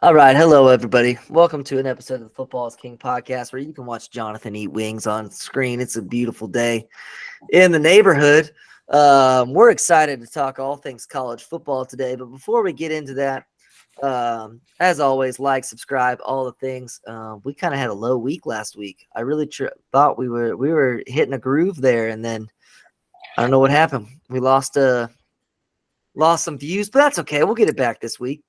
All right, hello everybody. Welcome to an episode of the Football is King podcast where you can watch Jonathan eat wings on screen. It's a beautiful day in the neighborhood. We're excited to talk all things college football today, but before we get into that, as always, like, subscribe, all the things. We kind of had a low week last week. I really thought we were hitting a groove there, and then I don't know what happened. We lost some views, but that's okay. We'll get it back this week.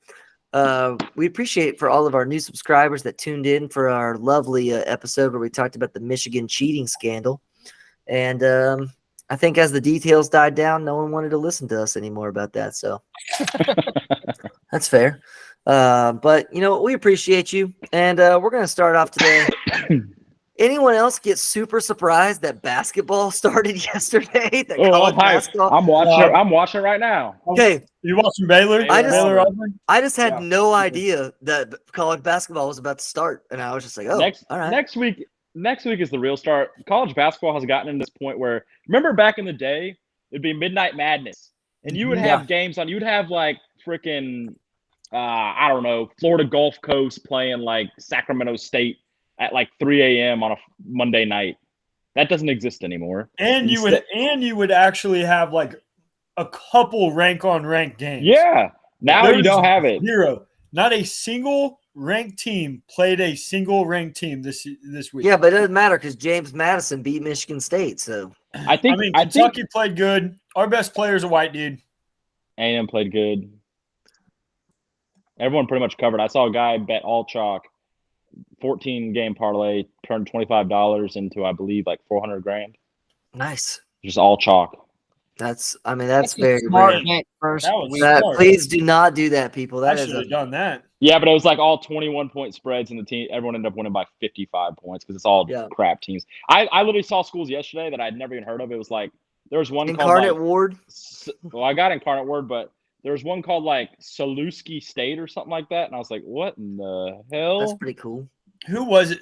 We appreciate for all of our new subscribers that tuned in for our lovely episode where we talked about the Michigan cheating scandal. And I think as the details died down, no one wanted to listen to us anymore about that. So that's fair. But, we appreciate you. And we're going to start off today. Anyone else get super surprised that basketball started yesterday? That college basketball? I'm watching it right now. Okay. You watching Baylor? I just had no idea that college basketball was about to start, and I was just like, "Oh, all right." Next week is the real start. College basketball has gotten to this point where, remember back in the day, it'd be Midnight Madness, and you would have games on. You'd have like freaking, I don't know, Florida Gulf Coast playing like Sacramento State at like 3 a.m. on a Monday night. That doesn't exist anymore. And you would actually have like a couple rank on rank games. Yeah. Now you don't have it. Zero. Not a single ranked team played a single ranked team this week. Yeah, but it doesn't matter because James Madison beat Michigan State. So I think Kentucky played good. Our best player is a white dude. A&M played good. Everyone pretty much covered. I saw a guy bet all chalk. 14-game parlay turned $25 into, I believe, like $400,000. Nice. Just all chalk. That's very smart rare. First please do not do that, people. I should have done that. Yeah, but it was like all 21-point spreads, and the team everyone ended up winning by 55 points because it's all crap teams. I literally saw schools yesterday that I'd never even heard of. It was like there was one Incarnate called Ward. Well, I got Incarnate Word, but there was one called like Soluski State or something like that, and I was like, "What in the hell?" That's pretty cool. Who was it?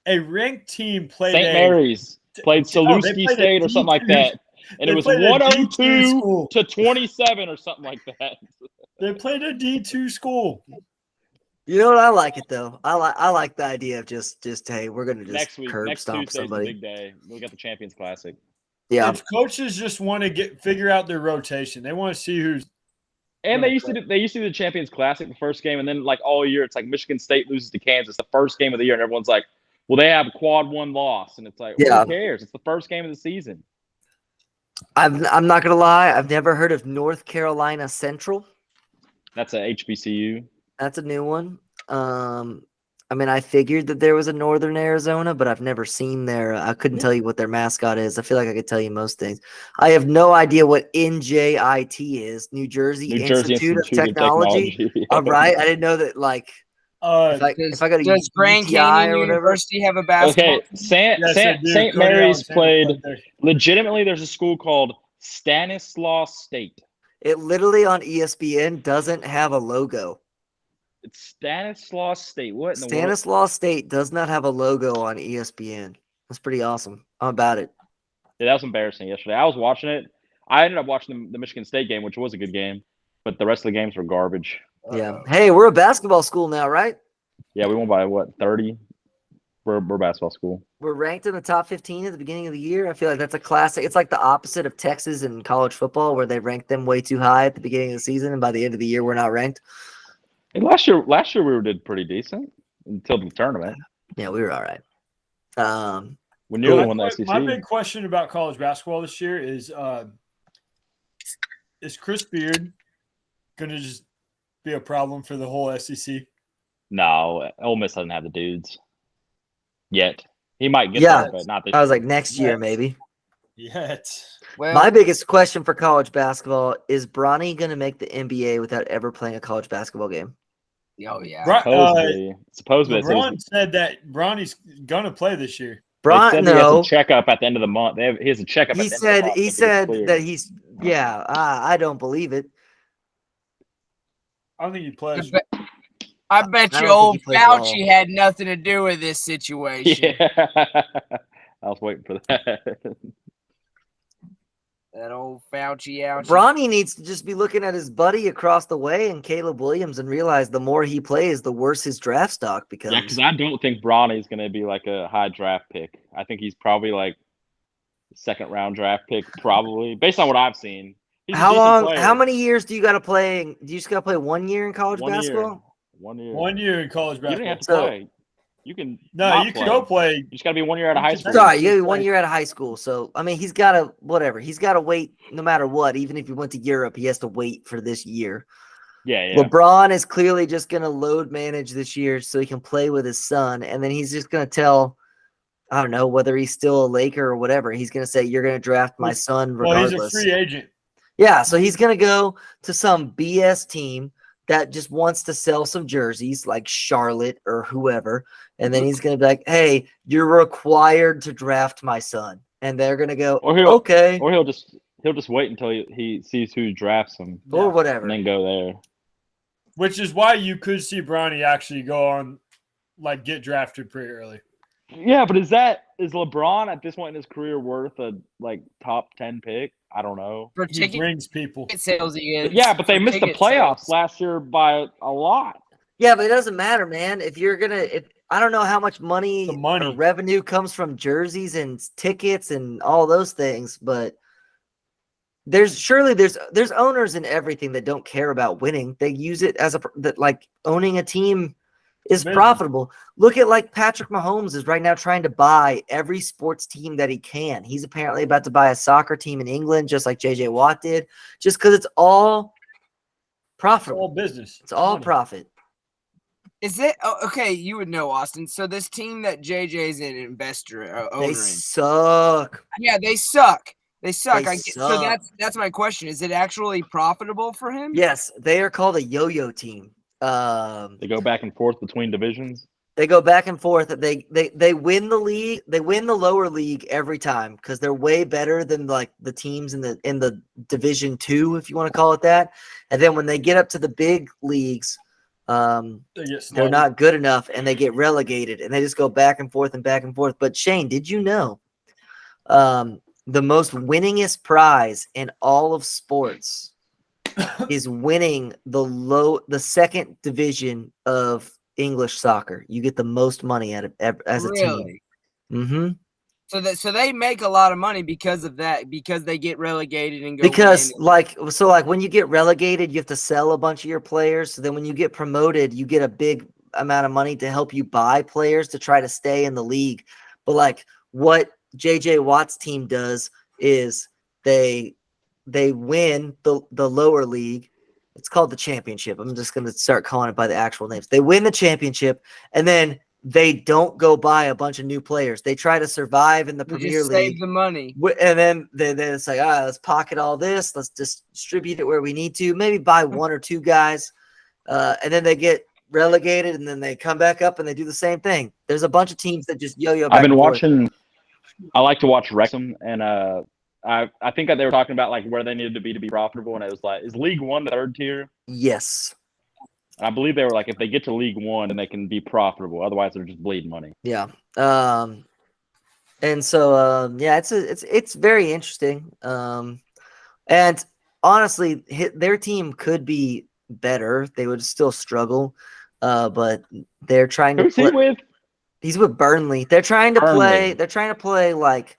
A ranked team played St. Mary's played Soluski State or something like that. And it was 102 to 27 or something like that. They played a D2 school. You know what? I like it though. I like the idea of just hey, we're gonna just curb stomp somebody. Big day. We got the Champions Classic. Yeah. If coaches just want to figure out their rotation, they want to see who's. And they used to do the Champions Classic the first game, and then like all year it's like Michigan State loses to Kansas the first game of the year, and everyone's like, "Well, they have a quad one loss," and it's like, who cares? It's the first game of the season. I'm not gonna lie. I've never heard of North Carolina Central. That's a HBCU. That's a new one. I figured that there was a Northern Arizona, but I've never seen their. I couldn't tell you what their mascot is. I feel like I could tell you most things. I have no idea what NJIT is. New Jersey Institute of Technology. All right, I didn't know that. Like, if I got to use Grand Canyon University have a basketball? Okay, St. Mary's played. Legitimately, there's a school called Stanislaus State. It literally on ESPN doesn't have a logo. It's Stanislaus State. What in the world? Stanislaus State does not have a logo on ESPN. That's pretty awesome. I'm about it. Yeah, that was embarrassing yesterday. I was watching it. I ended up watching the Michigan State game, which was a good game, but the rest of the games were garbage. Yeah. Hey, we're a basketball school now, right? Yeah, we won by 30? We're a basketball school. We're ranked in the top 15 at the beginning of the year. I feel like that's a classic. It's like the opposite of Texas in college football, where they rank them way too high at the beginning of the season, and by the end of the year, we're not ranked. And last year we did pretty decent until the tournament. Yeah, we were all right. When you're the one that SEC. My big question about college basketball this year is Chris Beard going to just be a problem for the whole SEC? No, Ole Miss doesn't have the dudes yet. He might get there, but not this year. I was like next year maybe. Yet. Well, my biggest question for college basketball is Bronny going to make the NBA without ever playing a college basketball game? Oh, yeah. Supposedly. LeBron said that Bronny's going to play this year. He has a checkup at the end of the month. He has a checkup. He said that he's. Yeah, I don't believe it. I don't think he plays. I bet you old Fauci had nothing to do with this situation. Yeah. I was waiting for that. That old Fauci ouchie. Bronny needs to just be looking at his buddy across the way and Caleb Williams and realize the more he plays, the worse his draft stock becomes. Yeah, because I don't think Bronny's going to be like a high draft pick. I think he's probably like second round draft pick, probably based on what I've seen. He's a How decent long? player. How many years do you got to play? Do you just got to play 1 year in college 1 year. basketball? 1 year. 1 year in college You don't basketball. have to So- play. You can. No, not you play. can go play. You just got to be 1 year out of high school. Sorry, you got to be 1 year out of high school. So I mean, he's got to whatever. He's got to wait no matter what. Even if he went to Europe, he has to wait for this year. Yeah. LeBron is clearly just going to load manage this year so he can play with his son, and then he's just going to tell. I don't know whether he's still a Laker or whatever. He's going to say, "You're going to draft my son regardless." Well, he's a free agent. Yeah, so he's going to go to some BS team that just wants to sell some jerseys like Charlotte or whoever. And then he's going to be like, hey, you're required to draft my son. And they're going to go, okay. Or he'll just wait until he sees who drafts him Or whatever. and then go there. Which is why you could see Bronny actually go on, like, get drafted pretty early. Yeah, but is LeBron at this point in his career worth a like top 10 pick? I don't know. For He ticket brings people. sales, he is. Yeah, but they For missed the ticket playoffs sales. last year by a lot. Yeah, but it doesn't matter, man. If you're going to – I don't know how much money, The money. or revenue comes from jerseys and tickets and all those things, but there's owners in everything that don't care about winning. They use it as like owning a team is Business. profitable. Look at like Patrick Mahomes is right now trying to buy every sports team that he can. He's apparently about to buy a soccer team in England, just like JJ Watt did, just because it's all It's profitable. all business. It's all money. profit. Is it okay? You would know, Austin. So this team that JJ's an investor owner They in, suck. yeah, they suck. They suck. They So suck. that's my question. Is it actually profitable for him? Yes, they are called a yo-yo team. They go back and forth between divisions. They go back and forth. They win the league. They win the lower league every time because they're way better than like the teams in the Division 2, if you want to call it that. And then when they get up to the big leagues, They get they're slaughtered. not good enough and they get relegated and they just go back and forth and back and forth. But Shane, did you know the most winningest prize in all of sports is winning the second division of English soccer? You get the most money out of as a team. Really? Mm-hmm. So they make a lot of money because of that, because they get relegated and go Because win. like when you get relegated, you have to sell a bunch of your players. So then when you get promoted, you get a big amount of money to help you buy players to try to stay in the league. But like what JJ Watt's team does is they win the lower league. It's called the championship. I'm just going to start calling it by the actual names. They win the championship, and then they don't go buy a bunch of new players. They try to survive in the They Premier just League. save the money. And then it's like, let's pocket all this. Let's distribute it where we need to. Maybe buy one or two guys. And then they get relegated, and then they come back up, and they do the same thing. There's a bunch of teams that just yo-yo back I've been and forth. watching. I like to watch Wrexham, and I think that they were talking about like where they needed to be profitable, and it was like, is League One the third tier? Yes. And I believe they were like, if they get to League One, then they can be profitable. Otherwise, they're just bleeding money. Yeah. And so yeah, it's very interesting. And honestly, their team could be better. They would still struggle. But they're trying to Who's he with? He's with Burnley. They're trying to Burnley. play. They're trying to play like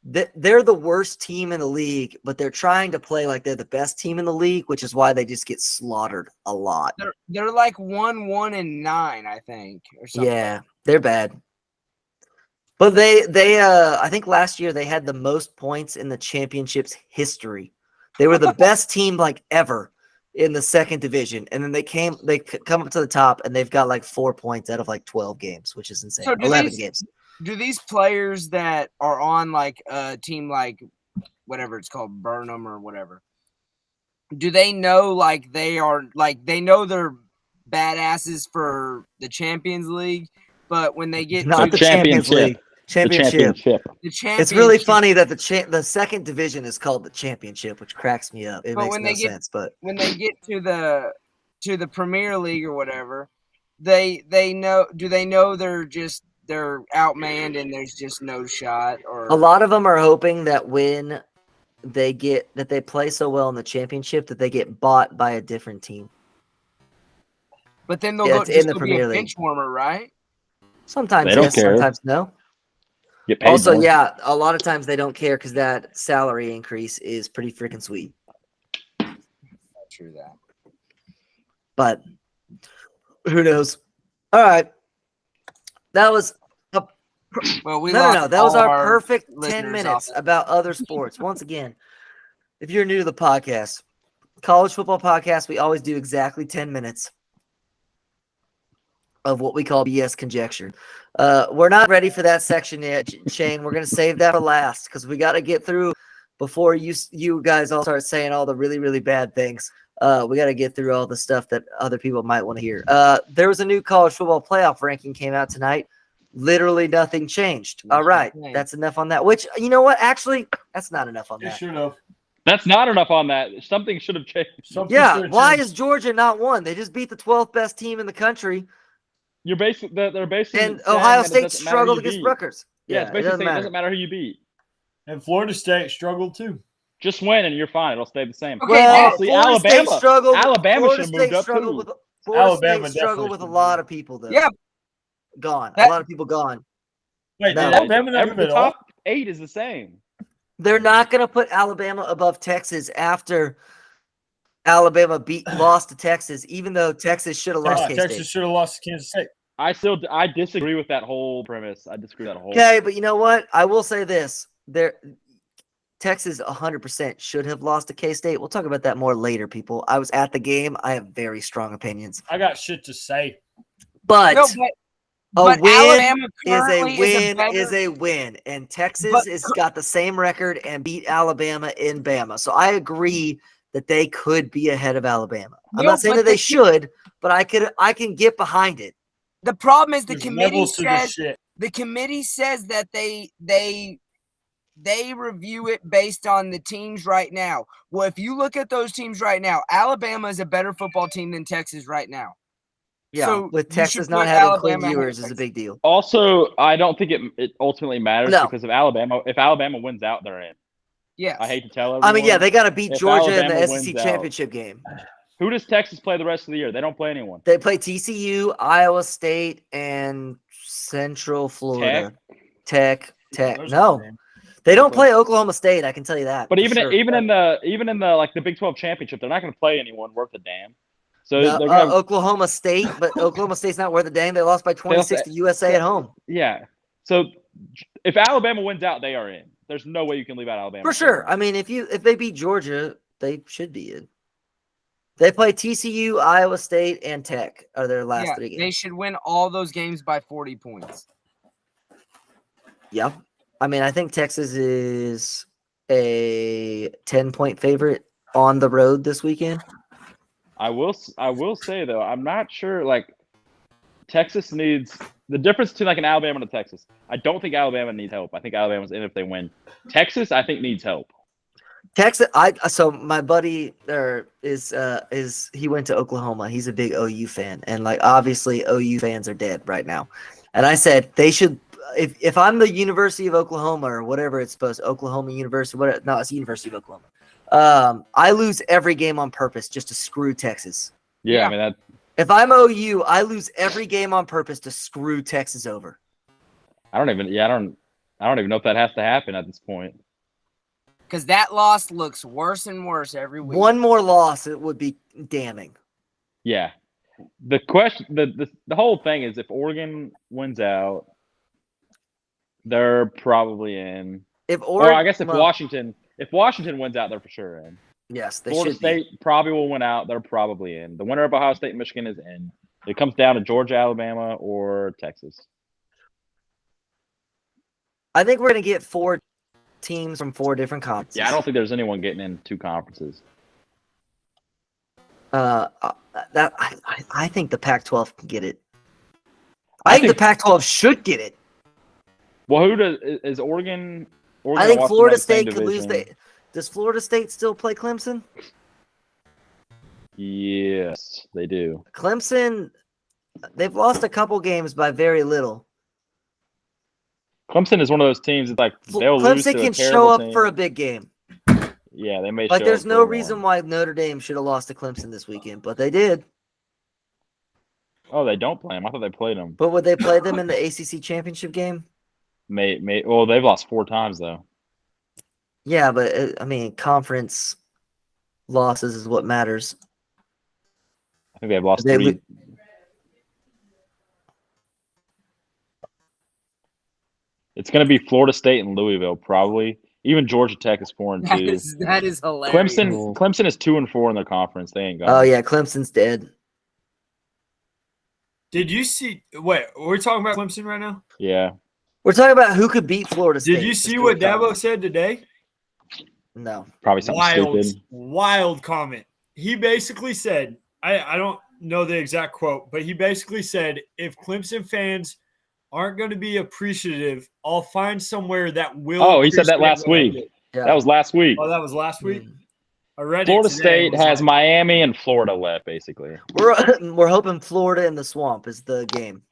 they're the worst team in the league, but they're trying to play like they're the best team in the league, which is why they just get slaughtered a lot. They're like 1-1-9, I think, or something. Yeah, they're bad. But they I think last year they had the most points in the championship's history. They were the best team like ever in the second division, and then they come up to the top, and they've got like 4 points out of like 12 games, which is insane. So 11 games. Do these players that are on like a team like whatever it's called, Burnham or whatever, do they know like they know they're badasses for the Champions League, but when they get Not to the Champions League. Championship. the championship, It's really funny that the second division is called the championship, which cracks me up. It But makes when no they get- sense, but when they get to the Premier League or whatever, they know. Do they know they're outmanned and there's just no shot? Or a lot of them are hoping that when they play so well in the championship that they get bought by a different team. But then they'll Yeah, go it's in just the go be Premier a League. bench warmer, right? Sometimes They don't yes, care. sometimes no. Get paid Also, more. yeah, a lot of times they don't care because that salary increase is pretty freaking sweet. True that. But who knows? All right. That was Well, we no. That was all our perfect 10 listeners minutes off. about other sports. Once again, if you're new to the podcast, college football podcast, we always do exactly 10 minutes of what we call BS conjecture. We're not ready for that section yet, Shane. We're going to save that for last because we got to get through before you guys all start saying all the really, really bad things. We got to get through all the stuff that other people might want to hear. There was a new college football playoff ranking came out tonight. Literally nothing changed. All right. That's enough on that. Which, you know what? Actually, that's not enough on It that. should have. That's not enough on that. Something should have changed. Yeah. Why is Georgia not one? They just beat the 12th best team in the country. They're basically And Ohio saying that it State doesn't matter who struggled you against beat. Rutgers. Yeah, it's basically saying it matter. doesn't matter who you beat. And Florida State struggled too. Just win and you're fine. It'll stay the same. Okay, Well, Honestly, Florida State Alabama struggled. Florida should have moved up struggled too. with Florida Alabama State struggled definitely with a should lot move. of people though. Yeah. Gone. That- A lot of people gone. Wait, No. did Alabama not move The at all? top 8 is the same. They're not going to put Alabama above Texas after Alabama lost to Texas, even though Texas should have lost K-State. Texas should have lost to Kansas State. I disagree with that whole premise. I disagree with that whole. Okay, but you know what? I will say this: Texas 100% should have lost to K-State. We'll talk about that more later, people. I was at the game. I have very strong opinions. I got shit to say. But No, but a win Alabama is a currently win better- is a win. And Texas But- has got the same record and beat Alabama in Bama. So I agree that they could be ahead of Alabama. I'm No, not saying but that they the- should, but I can get behind it. The problem is the There's committee levels to this says shit. that they review it based on the teams right now. Well, if you look at those teams right now, Alabama is a better football team than Texas right now. Yeah, So with you Texas should not put having Quinn Alabama ahead of Ewers is a Texas. big deal. Also, I don't think it ultimately matters No. because if Alabama wins out, they're in. Yes. I hate to tell everyone. I mean, yeah, they got to beat If Georgia in the Alabama SEC wins out- championship game. Who does Texas play the rest of the year? They don't play anyone. They play TCU, Iowa State, and Central Florida. Tech. Those No, are the they don't play Oklahoma State. I can tell you that. But for even sure. in the like the Big 12 championship, they're not going to play anyone worth a damn. So No, they're going to Oklahoma State, but Oklahoma State's not worth a dang. They lost by 26 to USA at home. yeah. So if Alabama wins out, they are in. There's no way you can leave out Alabama. For sure. I mean, if they beat Georgia, they should be in. They play TCU, Iowa State, and Tech are their last 3 games. They should win all those games by 40 points. Yeah. I mean, I think Texas is a 10-point favorite on the road this weekend. I will say though, I'm not sure. Like Texas needs the difference between like an Alabama and a Texas. I don't think Alabama needs help. I think Alabama's in if they win. Texas, I think needs help. Texas, so my buddy he went to Oklahoma. He's a big OU fan, and like obviously OU fans are dead right now. And I said they should. If I'm the University of Oklahoma or whatever it's supposed, Oklahoma University, it's University of Oklahoma. I lose every game on purpose just to screw Texas. Yeah, Yeah. I mean that. If I'm OU, I lose every game on purpose to screw Texas over. I don't even know if that has to happen at this point. Because that loss looks worse and worse every week. One more loss, it would be damning. Yeah. The question, the whole thing is if Oregon wins out, they're probably in. If Or I guess if well, Washington wins out, they're for sure in. yes, they Florida should State probably will win out. They're probably in. The winner of Ohio State and Michigan is in. It comes down to Georgia, Alabama, or Texas. I think we're gonna get 4 teams from 4 different conferences. Yeah, I don't think there's anyone getting in 2 conferences. I think the Pac-12 can get it. I think the Pac-12 should get it. Well, is Oregon? I think and Washington Florida have the same State could lose. division? Does Florida State still play Clemson? Yes, they do. Clemson, they've lost a couple games by very little. Clemson is one of those teams that's like they'll lose Clemson to a can terrible show up team. for a big game. Yeah, they may. Like, show there's up no for reason one. why Notre Dame should have lost to Clemson this weekend, but they did. Oh, they don't play them. I thought they played them. But would they play them in the ACC championship game? Well, they've lost 4 times though. Yeah, but I mean, conference losses is what matters. I think they've lost They 3. It's going to be Florida State and Louisville probably. Even Georgia Tech is 4-2. That is hilarious. Clemson is 2-4 in their conference. They ain't going. Oh yeah, Clemson's dead. Did you see? Wait, we're talking about Clemson right now. Yeah. We're talking about who could beat Florida State. Did you see what Dabo said today? No. Probably something stupid. Wild comment. He basically said, I don't know the exact quote, but he basically said, if Clemson fans aren't going to be appreciative, I'll find somewhere that will. Oh, he said that last appreciate what I week. did. Yeah. That was last week. Oh, that was last week? I read Florida it today. State has Miami and Florida left, basically. We're hoping Florida in the swamp is the game.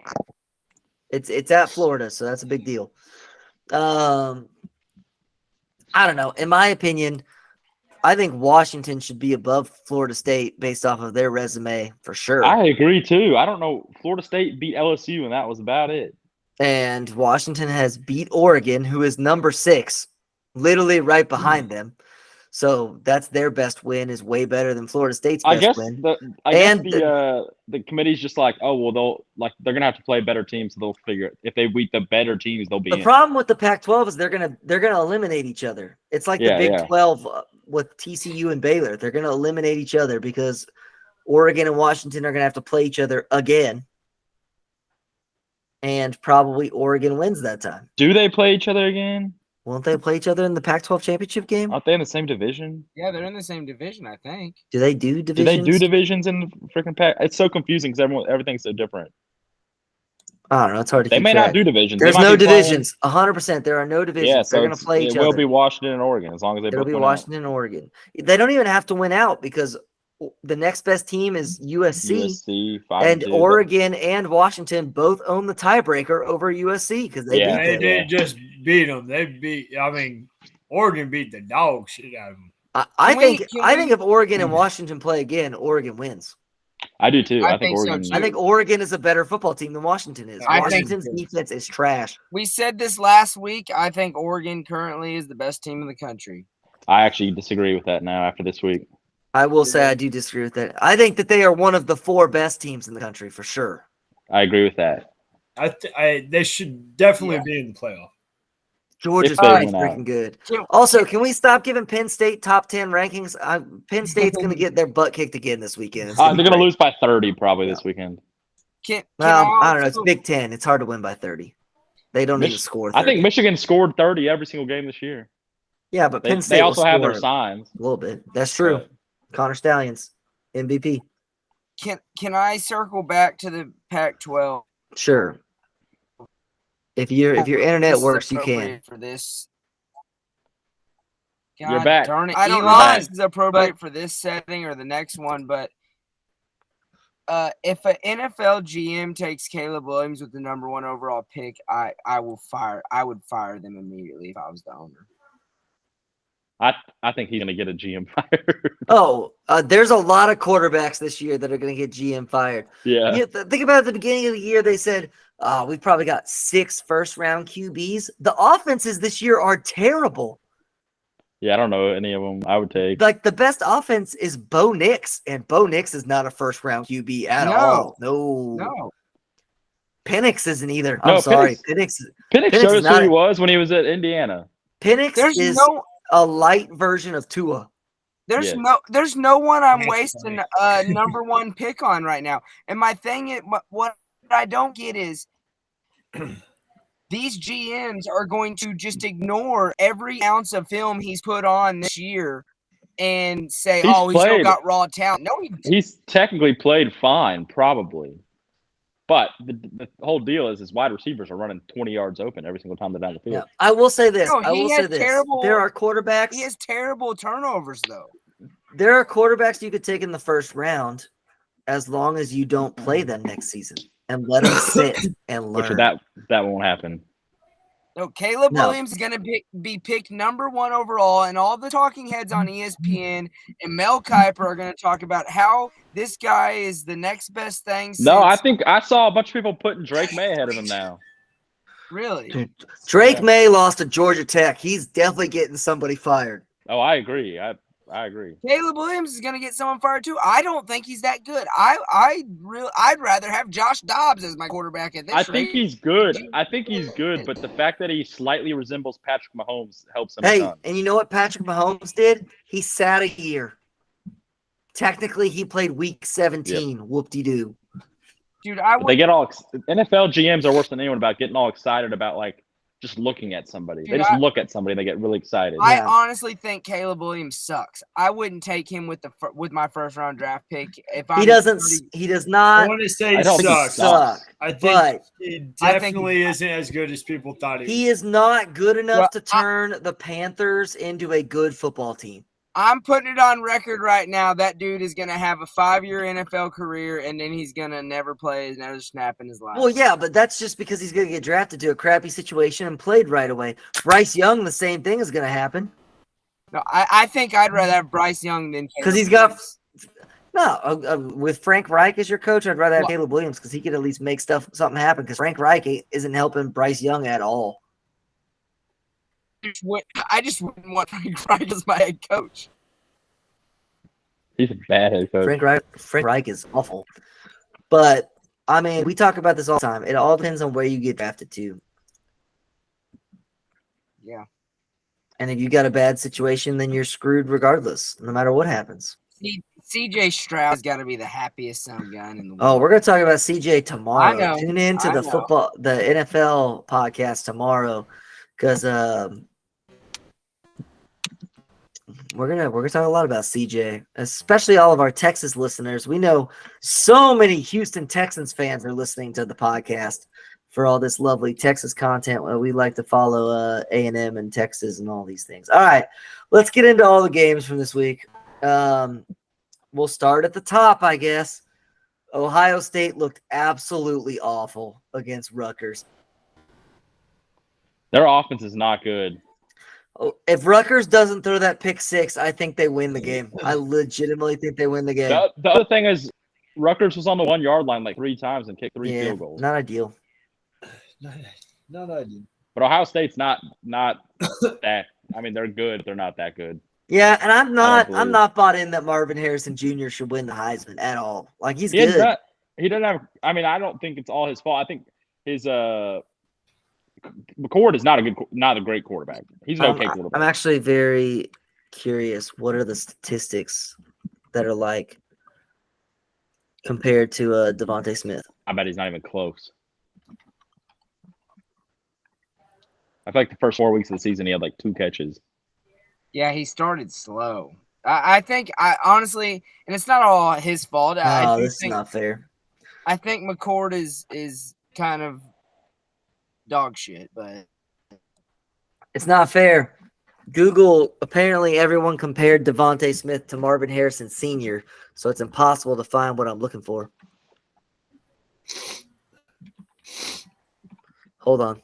It's at Florida, so that's a big deal. I don't know. In my opinion, I think Washington should be above Florida State based off of their resume for sure. I agree too. I don't know. Florida State beat LSU, and that was about it. And Washington has beat Oregon, who is number 6, literally right behind them. So that's their best win, is way better than Florida State's best win. I guess the committee's just like, oh well, they're gonna have to play better teams, so they'll figure it. If they beat the better teams, they'll be. The problem with the Pac-12 is they're gonna eliminate each other. It's like the Big 12 with TCU and Baylor. They're gonna eliminate each other because Oregon and Washington are gonna have to play each other again. And probably Oregon wins that time. Do they play each other again? Won't they play each other in the Pac-12 championship game? Aren't they in the same division? Yeah, they're in the same division, I think. Do they do divisions? Do they do divisions in the freaking Pac? It's so confusing because everything's so different. I don't know. It's hard to They keep may track. not do divisions. There's no divisions. 100%. There are no divisions. Yeah, so they're going to play each other. It will be Washington and Oregon as long as they It'll both be win Washington and Oregon. They don't even have to win out because the next best team is out. USC. USC, And 5-2. Oregon and Washington both own the tiebreaker over USC because they beat them. They did just beat them. Oregon beat the dog shit out of them. I think if Oregon and Washington play again, Oregon wins. I do too. I I think think so, Oregon. too. I think Oregon is a better football team than Washington is. I think- Washington's defense is trash. We said this last week. I think Oregon currently is the best team in the country. I actually disagree with that now after this week. I will say I do disagree with that. I think that they are one of the 4 best teams in the country for sure. I agree with that. They should definitely be in the playoff. Georgia's If they pretty win out. freaking good. Also, can we stop giving Penn State top 10 rankings? Penn State's going to get their butt kicked again this weekend. They're going to lose by 30 probably this weekend. I don't know. It's Big Ten. It's hard to win by 30. They don't need to score 30. I think Michigan scored 30 every single game this year. Yeah, but Penn State They also will have their score signs. a little bit. That's true. Connor Stallions, MVP. Can I circle back to the Pac-12? Sure. If your internet This is works, you appropriate can. for this. You're back. Darn it. I don't Elon, know. this is appropriate for this setting or the next one, but if an NFL GM takes Caleb Williams with the number 1 overall pick, I would fire them immediately if I was the owner. I think he's going to get a GM fired. Oh, there's a lot of quarterbacks this year that are going to get GM fired. Yeah. Think about at the beginning of the year, they said, we've probably got 6 first-round QBs. The offenses this year are terrible. Yeah, I don't know any of them I would take. Like, the best offense is Bo Nix, and Bo Nix is not a first-round QB at all. No. Penix isn't either. I'm sorry. Penix showed us who he was when he was at Indiana. Penix is a light version of Tua. There's no one I'm wasting number 1 pick on right now. And my thing is, what I don't get is these GMs are going to just ignore every ounce of film he's put on this year and say, he's still got raw talent. No, he's technically played fine, probably. But the whole deal is his wide receivers are running 20 yards open every single time they're down the field. Yeah, I will say this. No, There are quarterbacks. He has terrible turnovers, though. There are quarterbacks you could take in the first round as long as you don't play them next season and let them sit and learn. Which that won't happen. So Caleb No. Williams is going to be picked number 1 overall, and all the talking heads on ESPN and Mel Kiper are going to talk about how this guy is the next best thing. No, I since- think I saw a bunch of people putting Drake May ahead of him now. Really? Dude, Drake Yeah. May lost to Georgia Tech. He's definitely getting somebody fired. Oh, I agree. I agree. Caleb Williams is going to get someone fired too. I don't think he's that good. I'd rather have Josh Dobbs as my quarterback at this I rate. think he's good. But the fact that he slightly resembles Patrick Mahomes helps him a Hey, ton. and you know what Patrick Mahomes did? He sat a year. Technically, he played week 17. Whoop-de-doo. Dude, But they get all NFL GMs are worse than anyone about getting all excited about like just looking at somebody. Dude, they just look at somebody and they get really excited. I Yeah. honestly think Caleb Williams sucks. I wouldn't take him with my first round draft pick if He does I not want to say I he don't think he sucks. suck. I think But it I think definitely isn't as good as people thought he is not good enough Well, to turn the Panthers into a good football team. I'm putting it on record right now. That dude is going to have a 5-year NFL career, and then he's going to never play another snap in his life. Well, yeah, but that's just because he's going to get drafted to a crappy situation and played right away. Bryce Young, the same thing is going to happen. No, I think I'd rather have Bryce Young than Because Caleb he's got Williams. no with Frank Reich as your coach. I'd rather have Well- Caleb Williams because he could at least make something happen. Because Frank Reich isn't helping Bryce Young at all. I just wouldn't want Frank Reich as my head coach. He's a bad head coach. Frank Reich is awful. But I mean, we talk about this all the time. It all depends on where you get drafted to. Yeah. And if you got a bad situation, then you're screwed regardless, no matter what happens. CJ Stroud's got to be the happiest son of a gun in the world. Oh, we're gonna talk about CJ tomorrow. I know. Tune in to I the know. NFL podcast tomorrow, because we're gonna talk a lot about CJ, especially all of our Texas listeners. We know so many Houston Texans fans are listening to the podcast for all this lovely Texas content. We like to follow A&M and Texas and all these things. All right, let's get into all the games from this week. We'll start at the top, I guess. Ohio State looked absolutely awful against Rutgers. Their offense is not good. Oh, if Rutgers doesn't throw that pick six, I think they win the game. I legitimately think they win the game. The other thing is Rutgers was on the 1 yard line like 3 times and kicked 3 Yeah, field goals. not ideal. Not ideal. But Ohio State's not that. I mean, they're good. They're not that good. Yeah, and I'm believe. not bought in that Marvin Harrison Jr. should win the Heisman at all. Like he's He good. doesn't have. I mean, I don't think it's all his fault. I think his McCord is not a great quarterback. He's an okay quarterback. I'm actually very curious. What are the statistics that are like compared to Devontae Smith? I bet he's not even close. I feel like the first 4 weeks of the season he had like 2 catches. Yeah, he started slow. I think honestly, and it's not all his fault. Oh, this is not fair. I think McCord is kind of dog shit, but It's not fair. Google, apparently everyone compared Devontae Smith to Marvin Harrison Sr., so it's impossible to find what I'm looking for. Hold on.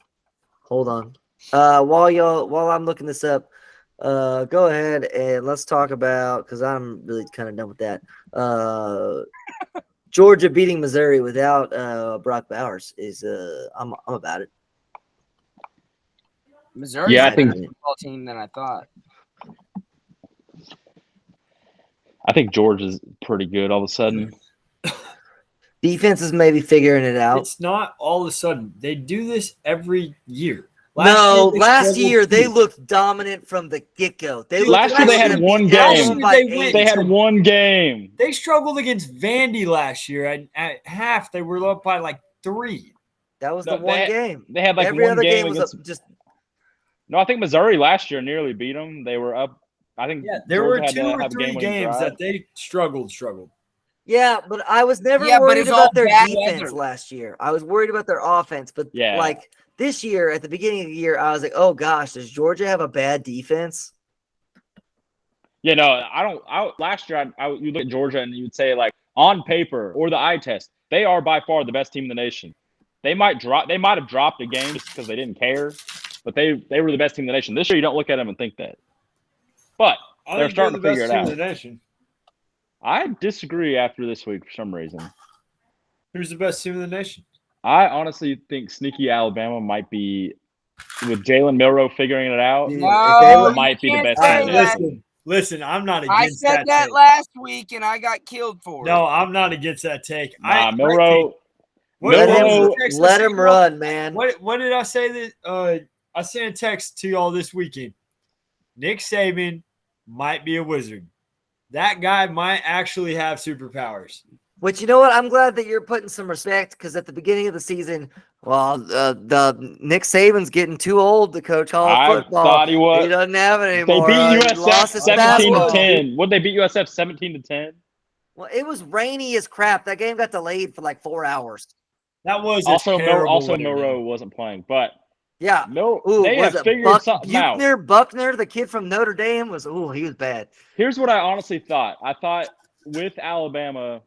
While I'm looking this up, go ahead and let's talk about, because I'm really kind of done with that. Georgia beating Missouri without Brock Bowers is I'm about it. Missouri's Yeah, I a think- better football team than I thought. I think Georgia's pretty good all of a sudden. Defense is maybe figuring it out. It's not all of a sudden. They do this every year. Last year they struggled looked dominant from the get-go. Last year they had one game. They had one game. They struggled against Vandy last year. At half, they were up by like 3. That was No, the one they- game. They had like Every one other game game was against. just No, I think Missouri last year nearly beat them. They were up. I think Yeah, there were Georgia had 2 to or have a 3 game-winning games drive. that they struggled. yeah, but I was never Yeah, but worried it's all about their bad defense weather. last year. I was worried about their offense, but Yeah. like this year at the beginning of the year, I was like, "Oh gosh, does Georgia have a bad defense?" Yeah, no, I don't. Last year, you look at Georgia and you would say like on paper or the eye test, they are by far the best team in the nation. They might have dropped a game just because they didn't care, but they were the best team in the nation. This year, you don't look at them and think that. But I they're think they're starting the to figure best it team out. in the nation. I disagree after this week for some reason. Who's the best team in the nation? I honestly think sneaky Alabama might be, with Jalen Milroe figuring it out, Dude, No, you might be the can't best say team in the that. nation. Listen, I'm not I against said that take. last week and I got killed for it. No, I'm not against that take. Nah, I Milroe. Let him, Milroe. let him run, man. What did I say that? I sent a text to y'all this weekend. Nick Saban might be a wizard. That guy might actually have superpowers. But you know what? I'm glad that you're putting some respect because at the beginning of the season, the Nick Saban's getting too old to coach college I football. thought he was. He doesn't have it They anymore. beat He USF lost his 17 to fastball. 10. What they beat USF 17 to 10? Well, it was rainy as crap. That game got delayed for like 4 hours. That was Also, terrible Milroe wasn't playing, but Yeah. they have figured something out. Buckner, the kid from Notre Dame, he was bad. Here's what I honestly thought. I thought with Alabama,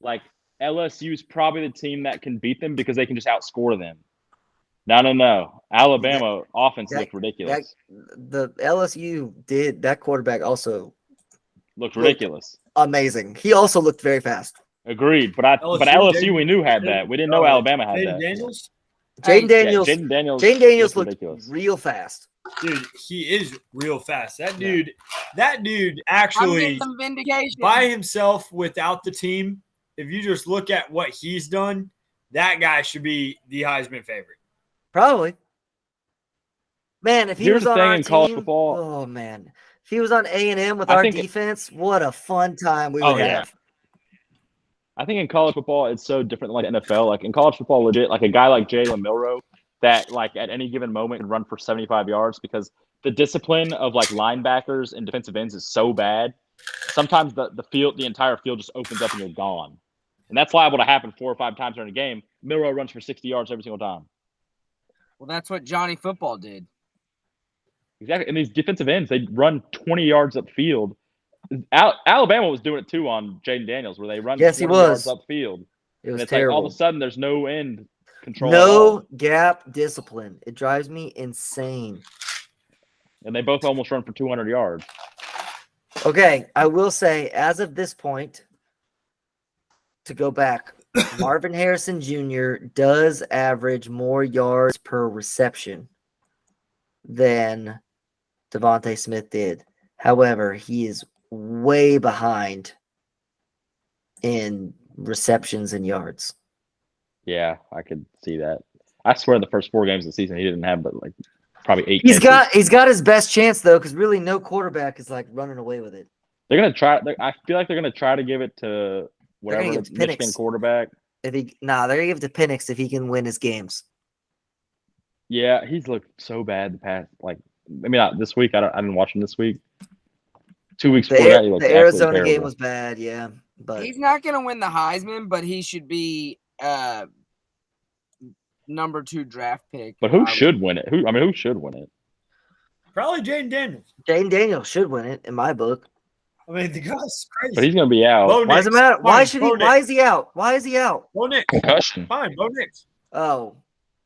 like LSU's probably the team that can beat them because they can just outscore them. No. Alabama offense looked ridiculous. The LSU that quarterback also Looked ridiculous. amazing. He also looked very fast. Agreed, but LSU we knew had that. We didn't know Alabama had that. Daniels? Jaden Daniels. Jaden Daniels looked ridiculous. real fast. Dude, he is real fast. That dude I'm actually getting some vindication. by himself without the team, if you just look at what he's done, that guy should be the Heisman favorite. Probably. Man, if he Here's was the on thing our in college team, football. oh man. If he was on A&M with I our think defense, what a fun time we would have. I think in college football, it's so different than like NFL. Like in college football, legit, like a guy like Jalen Milroe that like at any given moment can run for 75 yards because the discipline of like linebackers and defensive ends is so bad. Sometimes the entire field just opens up and you're gone. And that's liable to happen 4 or 5 times during a game. Milroe runs for 60 yards every single time. Well, that's what Johnny Football did. Exactly. And these defensive ends, they run 20 yards upfield. Alabama was doing it too on Jaden Daniels, where they run 20 yards upfield. It was and it's terrible. like all of a sudden there's no end control. No gap discipline. It drives me insane. And they both almost run for 200 yards. Okay, I will say, as of this point, to go back, Marvin Harrison Jr. does average more yards per reception than Devontae Smith did. However, he is way behind in receptions and yards. Yeah, I could see that. I swear the first 4 games of the season he didn't have but like probably 8 He's catches. got his best chance though, because really no quarterback is like running away with it. They're gonna try. I feel like they're gonna try to give it to whatever give it to Michigan Penix. quarterback. They're gonna give it to Penix if he can win his games. Yeah, he's looked so bad the past not this week. I didn't watch him this week. 2 weeks before that, he looked The Arizona terrible. game was bad, yeah. But He's not going to win the Heisman, but he should be number 2 draft pick. But who should win it? Who should win it? Probably Jaden Daniels. Jaden Daniels should win it in my book. I mean, the guy's crazy. But he's gonna be out. Bo Why does it Nix. matter? Why Fine, should he? Bo Why Nix. is he out? Why is he out? Bo Nix. Concussion. Fine, Bo Nix. Oh,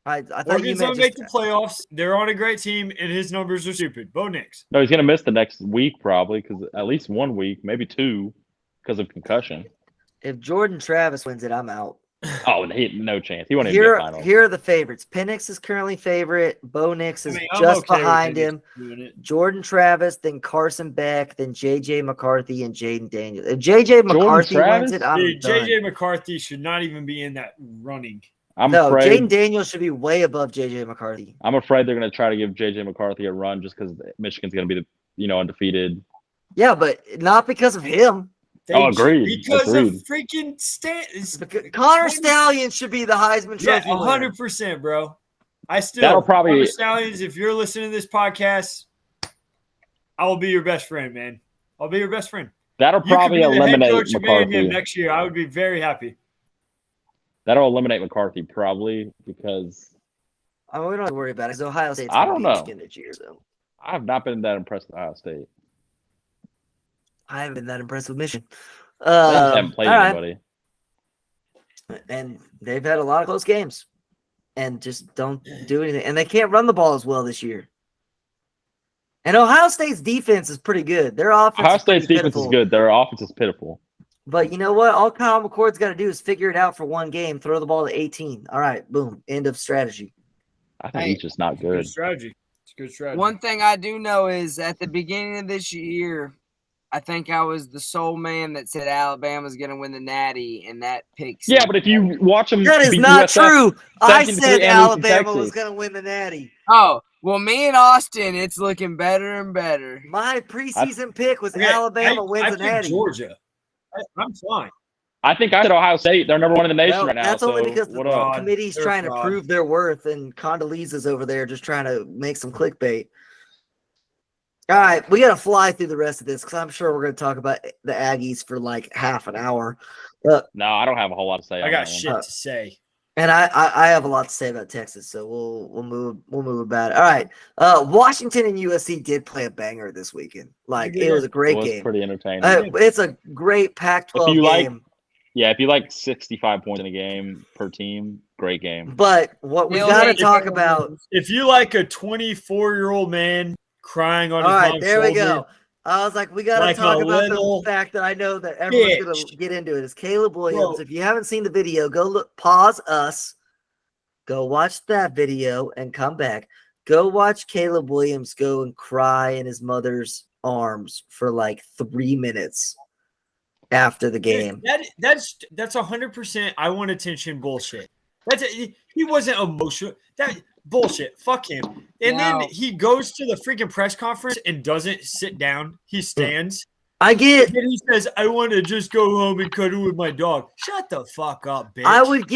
I thought you Oregon's meant gonna make the playoffs. They're on a great team, and his numbers are stupid. Bo Nix. No, he's gonna miss the next week probably because at least 1 week, maybe 2, because of concussion. If Jordan Travis wins it, I'm out. Oh, no chance. He won't even get final. Here are the favorites. Penix is currently favorite. Bo Nix is I'm just okay with behind Penix him. doing it. Jordan Travis, then Carson Beck, then J.J. McCarthy, and Jaden Daniels. If J.J. McCarthy wins it, I'm Dude, done. J.J. McCarthy should not even be in that running. No, afraid Jaden Daniels should be way above J.J. McCarthy. I'm afraid they're gonna try to give JJ McCarthy a run just because Michigan's gonna be undefeated. Yeah, but not because of him. Agreed. Because Agreed. of freaking Connor Stallion should be the Heisman Yeah, Trophy winner. 100%, bro. That'll probably- Connor Stallions, if you're listening to this podcast, I will be your best friend, man. I'll be your best friend. That'll You could probably be the head eliminate coach of McCarthy. A&M next year. I would be very happy. That'll eliminate McCarthy probably because We don't have to worry about it because Ohio State's I gonna don't beat know. Michigan this year, so I have not been that impressed with Ohio State. I haven't been that impressed with Michigan. They just haven't played all right. anybody. And they've had a lot of close games. and just don't do anything. And they can't run the ball as well this year. And Ohio State's defense is pretty good. Their offense Ohio is pretty State's defense pitiful. is good. Their offense is pitiful. But you know what? All Kyle McCord's got to do is figure it out for one game, throw the ball to 18. All right, boom, end of strategy. I think he's just not good. Good strategy. It's a good strategy. One thing I do know is at the beginning of this year, I think I was the sole man that said Alabama's going to win the Natty, and that pick. Yeah, but if you watch them, That is beat not USF, true. I 17-3 said and lose to Alabama was Texas. going to win the Natty. Oh, well, me and Austin, it's looking better and better. My preseason pick was Okay, Alabama I wins the picked Natty. Georgia. I'm fine. I think I said Ohio State. They're number one in the nation Well, right now. that's only so because the what up? committee's They're trying to fraud. prove their worth, and Condoleezza's over there just trying to make some clickbait. All right, we got to fly through the rest of this because I'm sure we're going to talk about the Aggies for like half an hour. No, I don't have a whole lot to say. I on got that one. shit to say. And I have a lot to say about Texas, so we'll move about it. All right, Washington and USC did play a banger this weekend. Like it was a It great was game. pretty entertaining. It's a great Pac-12 If you like- game. Yeah, if you like 65 points in a game per team, great game. But what we They'll got to make talk it. about. If you like a 24-year-old man crying on All his right, mom's there we shoulder, go. I was like, we got to Like talk a about the little fact that I know that everyone's going bitch. to get into it. Is Caleb Williams. Bro. If you haven't seen the video, go look, pause us, go watch that video, and come back. Go watch Caleb Williams go and cry in his mother's arms for like 3 minutes after the game. That's 100% I want attention bullshit. He wasn't emotional. That bullshit. Fuck him. And then No. he goes to the freaking press conference and doesn't sit down. He stands. I get. And then he says, "I want to just go home and cuddle with my dog." Shut the fuck up, bitch. I would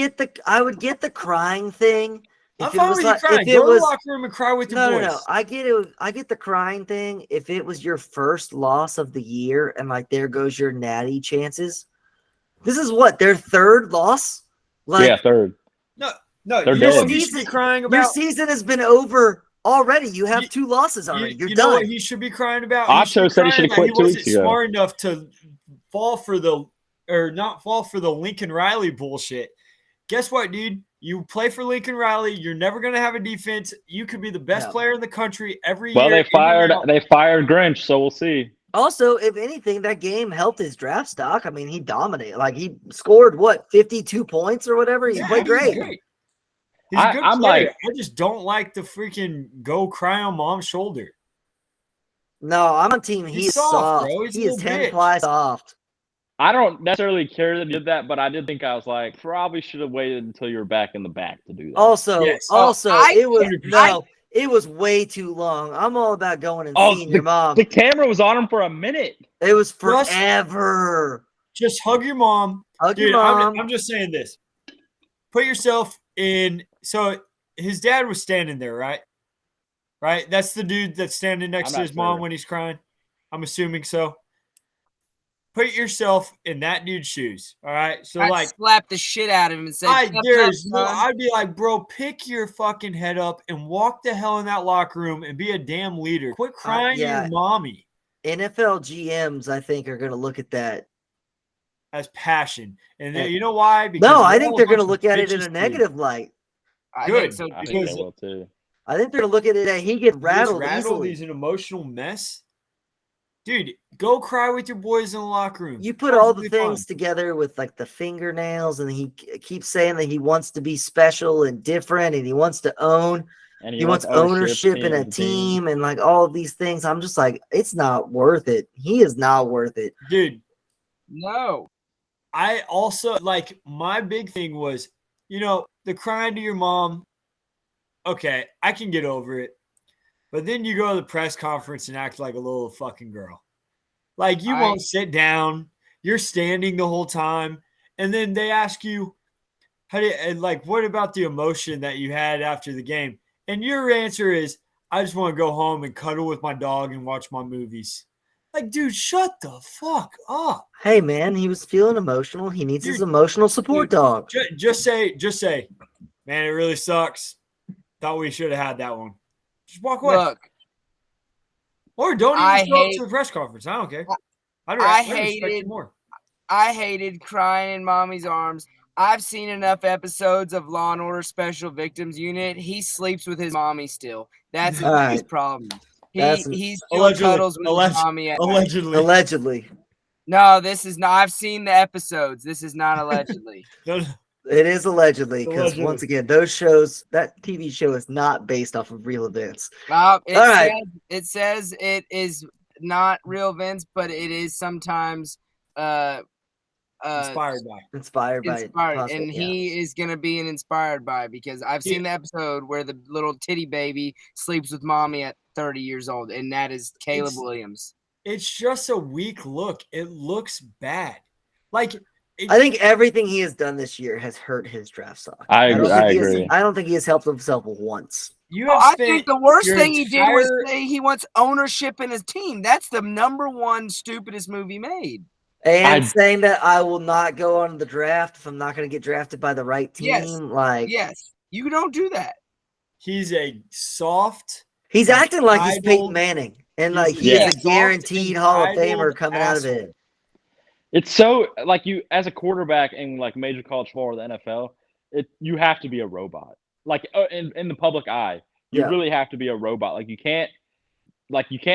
get the crying thing. I'm If it fine was with you like, crying. if Go it to the was, locker room and cry with your no, boys. no, I get it. I get the crying thing. If it was your first loss of the year and like there goes your natty chances. This is what their third loss. Like Yeah, third. No, They're you know dead. what he should be crying your about? season has been over already. You have 2 losses already. You're you know done. what he should be crying about? Acho said he crying should've that quit he 2 wasn't weeks ago. smart enough to fall for not fall for the Lincoln Riley bullshit. Guess what, dude? You play for Lincoln Riley. You're never going to have a defense. You could be the best No. player in the country every Well, year. they fired Grinch, so we'll see. Also, if anything, that game helped his draft stock. I mean, he dominated. Like he scored 52 points or whatever. He played great. He's a good I'm player. like- I just don't like the freaking go cry on mom's shoulder. No, I'm on team. He's He's soft, soft. bro. He's a He is little 10 bitch. ply soft. I don't necessarily care that he did that, but I did think I was like, probably should have waited until you were back in the back to do that. Also, Yes. it was way too long. I'm all about going and Oh, seeing your mom. The camera was on him for a minute. It was Russ- forever. Just hug your mom. Hug your Dude, mom. I'm just saying this. Put yourself in. So his dad was standing there, right? Right? That's the dude that's standing next I'm to not his mom sure. when he's crying. I'm assuming so. Put yourself in that dude's shoes. All right. So, I'd slap the shit out of him and say, "Step up, son." I'd be like, bro, pick your fucking head up and walk the hell in that locker room and be a damn leader. Quit crying to yeah. your mommy NFL GMs, I think, are going to look at that. as passion. And Yeah. then, you know why? Because No, they're I think all a they're going to bunch look of at it in bitches, a dude. negative light. I Good. think so. I too. think they will too. I think they're going to look at it that he gets Just rattled rattled. easily. He's an emotional mess. Dude, go cry with your boys in the locker room. You put all the Perfectly things fine. together with like the fingernails, and he keeps saying that he wants to be special and different, and he wants to own. And He wants ownership in a team, and like all of these things. I'm just like, it's not worth it. He is not worth it. Dude, No. I also like my big thing was, the crying to your mom. Okay, I can get over it. But then you go to the press conference and act like a little fucking girl. Like you won't sit down. You're standing the whole time. And then they ask you, what about the emotion that you had after the game? And your answer is, I just want to go home and cuddle with my dog and watch my movies. Like, dude, shut the fuck up. Hey man, he was feeling emotional. He needs his Dude, emotional support dog. Just say, man, it really sucks. Thought we should have had that one. Just walk away. Look, Or don't I even show up hate- to the press conference. I don't care. I respect hated- you more. I hated crying in mommy's arms I've seen enough episodes of Law and Order Special Victims Unit. He sleeps with his mommy still. That's his All right. biggest problem. That's He still allegedly. cuddles with his mommy. At night. Allegedly. No, this is not. I've seen the episodes. This is not allegedly. No, It is allegedly because Allegedly. once again, those shows, that TV show is not based off of real events. It says it is not real events, but it is sometimes inspired by. Inspired by and he is gonna be an inspired by because I've seen the episode where the little titty baby sleeps with mommy at 30 years old, and that is Caleb Williams. It's just a weak look. It looks bad. Like I think everything he has done this year has hurt his draft stock. I agree. I don't think he has helped himself once. I think the worst thing he did was say he wants ownership in his team. That's the number one stupidest move he made. And saying that I will not go on the draft if I'm not going to get drafted by the right team. Yes, you don't do that. He's a soft. He's acting like he's Peyton Manning, and like he's a guaranteed Hall of Famer coming out of it. It's so like you as a quarterback in like major college football or the NFL, you have to be a robot. Like in the public eye, you really have to be a robot. Like you can't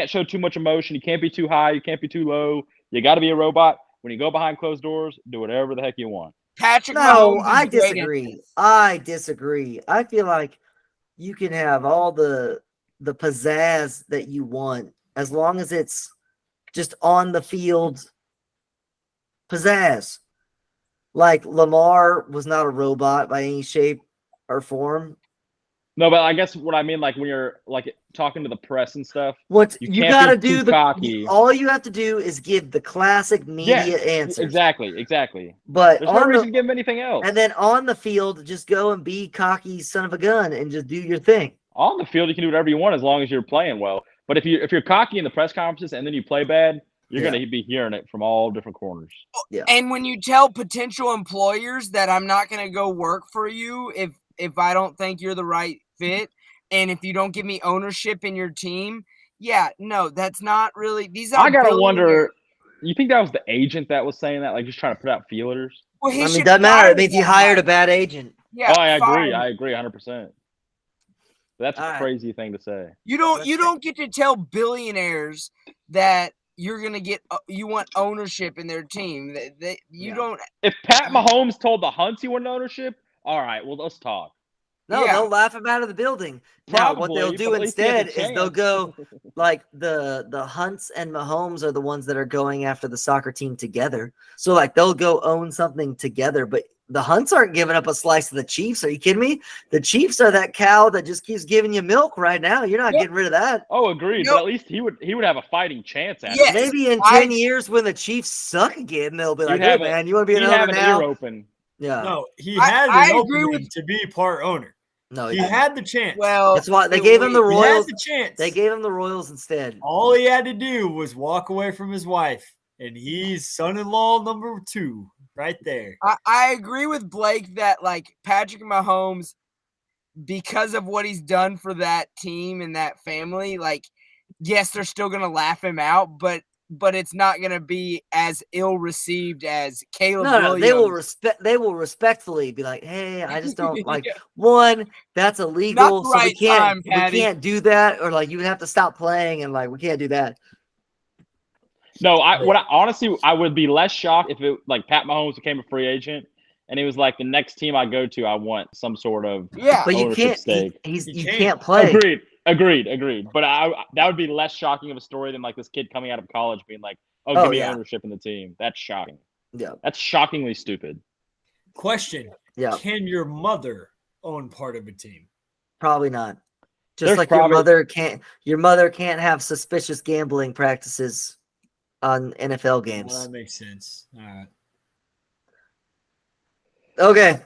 show too much emotion. You can't be too high. You can't be too low. You got to be a robot. When you go behind closed doors, do whatever the heck you want. I disagree. I feel like you can have all the pizzazz that you want as long as it's just on the field pizzazz. Like Lamar was not a robot by any shape or form. No, but I guess what I mean, like when you're like talking to the press and stuff, you got to do all you have to do is give the classic media answers. Exactly. But there's no reason to give him anything else. And then on the field, just go and be cocky son of a gun and just do your thing. On the field, you can do whatever you want as long as you're playing well. But if you're cocky in the press conferences and then you play bad, you're going to be hearing it from all different corners. Yeah. And when you tell potential employers that I'm not going to go work for you if I don't think you're the right fit, and if you don't give me ownership in your team, that's not really. These are. I gotta wonder. You think that was the agent that was saying that, like just trying to put out feelers? Well, it doesn't matter. It means he hired a bad agent. Yeah. Oh, I agree, 100%. That's a crazy thing to say. You don't get to tell billionaires that you're gonna you want ownership in their team. You don't. If Pat Mahomes told the Hunts he wanted ownership, all right, well let's talk. No, they'll laugh him out of the building. Now, what they'll do instead is they'll go like the Hunts and Mahomes are the ones that are going after the soccer team together. So like they'll go own something together, but the Hunts aren't giving up a slice of the Chiefs. Are you kidding me? The Chiefs are that cow that just keeps giving you milk right now. You're not getting rid of that. Oh, agreed. But at least he would have a fighting chance at it. Maybe in 10 years when the Chiefs suck again, they'll be like, "Hey man, you want to be an owner now?" Ear open. Yeah. No, he had an opening to be part owner. No, he had the chance. Well, that's why they gave him the Royals. He had the chance. They gave him the Royals instead. All he had to do was walk away from his wife, and he's son-in-law number 2 right there. I agree with Blake that like Patrick Mahomes, because of what he's done for that team and that family, like yes, they're still gonna laugh him out, but it's not going to be as ill received as Caleb Williams. They will respectfully be like, "Hey, I just don't like one. That's illegal, so we can't do that." Or like, you would have to stop playing, and like, we can't do that. No, honestly, I would be less shocked if it like Pat Mahomes became a free agent, and it was like the next team I go to, I want some sort of but you can't. Stake. You can't play. Agreed. But that would be less shocking of a story than like this kid coming out of college being like, give me ownership in the team. That's shocking. Yeah. That's shockingly stupid. Question. Yeah. Can your mother own part of a team? Probably not. Just like your mother can't have suspicious gambling practices on NFL games. Well, that makes sense. All right. Okay.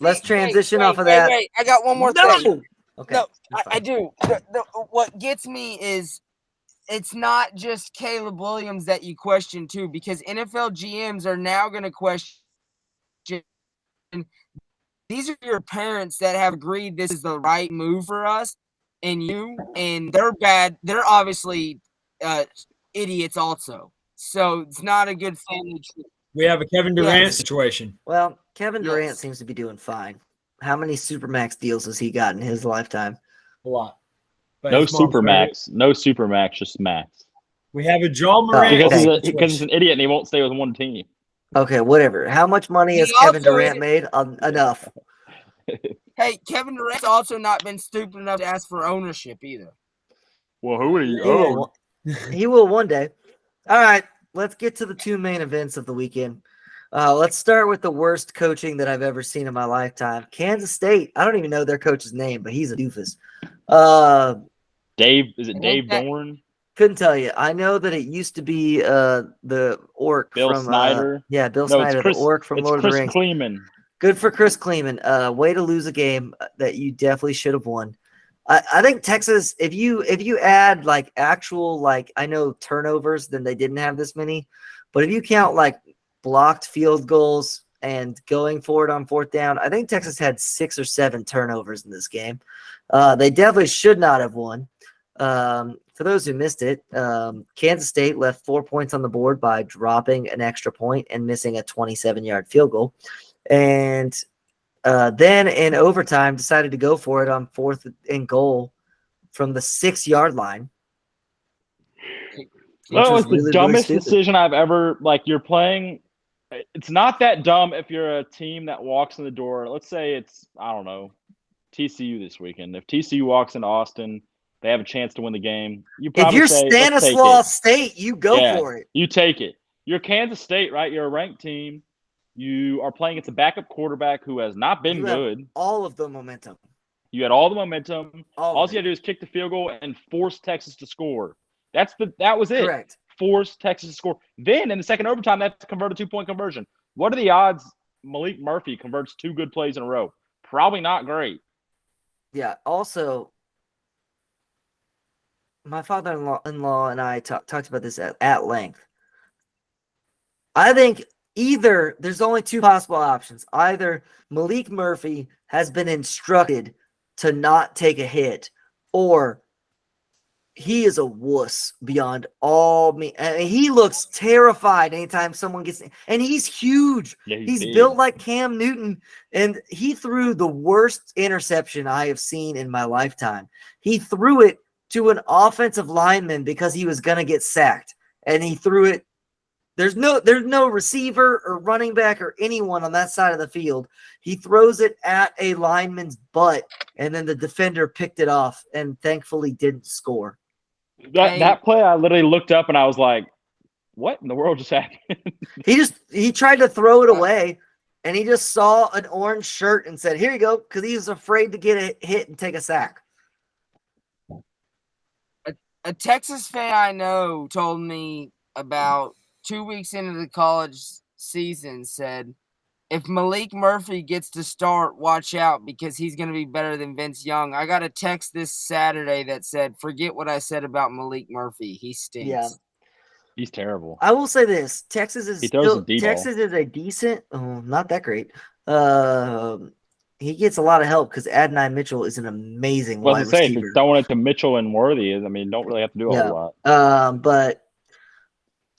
Let's transition off of that. Wait. I got one more thing. Okay. No, I do. What gets me is it's not just Caleb Williams that you question too, because NFL GMs are now going to question. These are your parents that have agreed this is the right move for us, and they're bad. They're obviously idiots also. So it's not a good family tree. We have a Kevin Durant situation. Well, Kevin Yes. Durant seems to be doing fine. How many Supermax deals has he got in his lifetime? A lot. But No his mom's supermax, just max. We have a John Morant Because okay. he's an idiot and he won't stay with one team. Okay, whatever. How much money He has Kevin also Durant is- made? Enough. Hey, Kevin Durant's also not been stupid enough to ask for ownership either. Well, who would he He will, own? he will one day. All right, let's get to the two main events of the weekend. Let's start with the worst coaching that I've ever seen in my lifetime. Kansas State. I don't even know their coach's name, but he's a doofus. Dave, is it I Dave think that- Dorn? Couldn't tell you. I know that it used to be the orc Bill from Snyder? Bill No, Snyder, the orc from it's Lord Chris of the Rings. Kleeman. Good for Chris Kleeman. Way to lose a game that you definitely should have won. I think Texas, if you add like actual like I know turnovers, then they didn't have this many. But if you count like blocked field goals and going for it on fourth down, I think Texas had 6 or 7 turnovers in this game. They definitely should not have won. For those who missed it, Kansas State left 4 points on the board by dropping an extra point and missing a 27-yard field goal. And then in overtime decided to go for it on 4th and goal from the 6-yard line. That was really, the really dumbest stupid. decision I've ever, you're playing. It's not that dumb if you're a team that walks in the door. Let's say it's, I don't know, TCU this weekend. If TCU walks into Austin, they have a chance to win the game. You If probably you're say, let's take Stanislaus it. State, you go Yeah, for it. You take it. You're Kansas State, right? You're a ranked team. You are playing against a backup quarterback who has not been You have good. all of the momentum. You had all the momentum. All All of you it. had to do is kick the field goal and force Texas to score. That was it. Correct. Force Texas to score. Then in the second overtime, that's converted 2-point conversion. What are the odds Malik Murphy converts 2 good plays in a row? Probably not great. Yeah. Also, my father-in-law and I talked about this at length. I think either there's only 2 possible options. Either Malik Murphy has been instructed to not take a hit, or he is a wuss beyond all me. I mean, he looks terrified anytime someone gets, and he's huge. Yeah, He's big. built like Cam Newton, and he threw the worst interception I have seen in my lifetime. He threw it to an offensive lineman because he was going to get sacked, and he threw it. There's no receiver or running back or anyone on that side of the field. He throws it at a lineman's butt, and then the defender picked it off and thankfully didn't score. That play, I literally looked up and I was like, what in the world just happened? He tried to throw it away, and he just saw an orange shirt and said, "Here you go," because he was afraid to get a hit and take a sack. A Texas fan I know told me about 2 weeks into the college season said, if Malik Murphy gets to start, watch out because he's going to be better than Vince Young. I got a text this Saturday that said, forget what I said about Malik Murphy. He stinks. Yeah. He's terrible. I will say this: Texas is He throws the D ball. Texas is a decent, not that great. He gets a lot of help because Adonai Mitchell is an amazing Well, wide to say, if receiver. you're throwing it to Mitchell and Worthy, I mean, don't really have to do a whole lot. But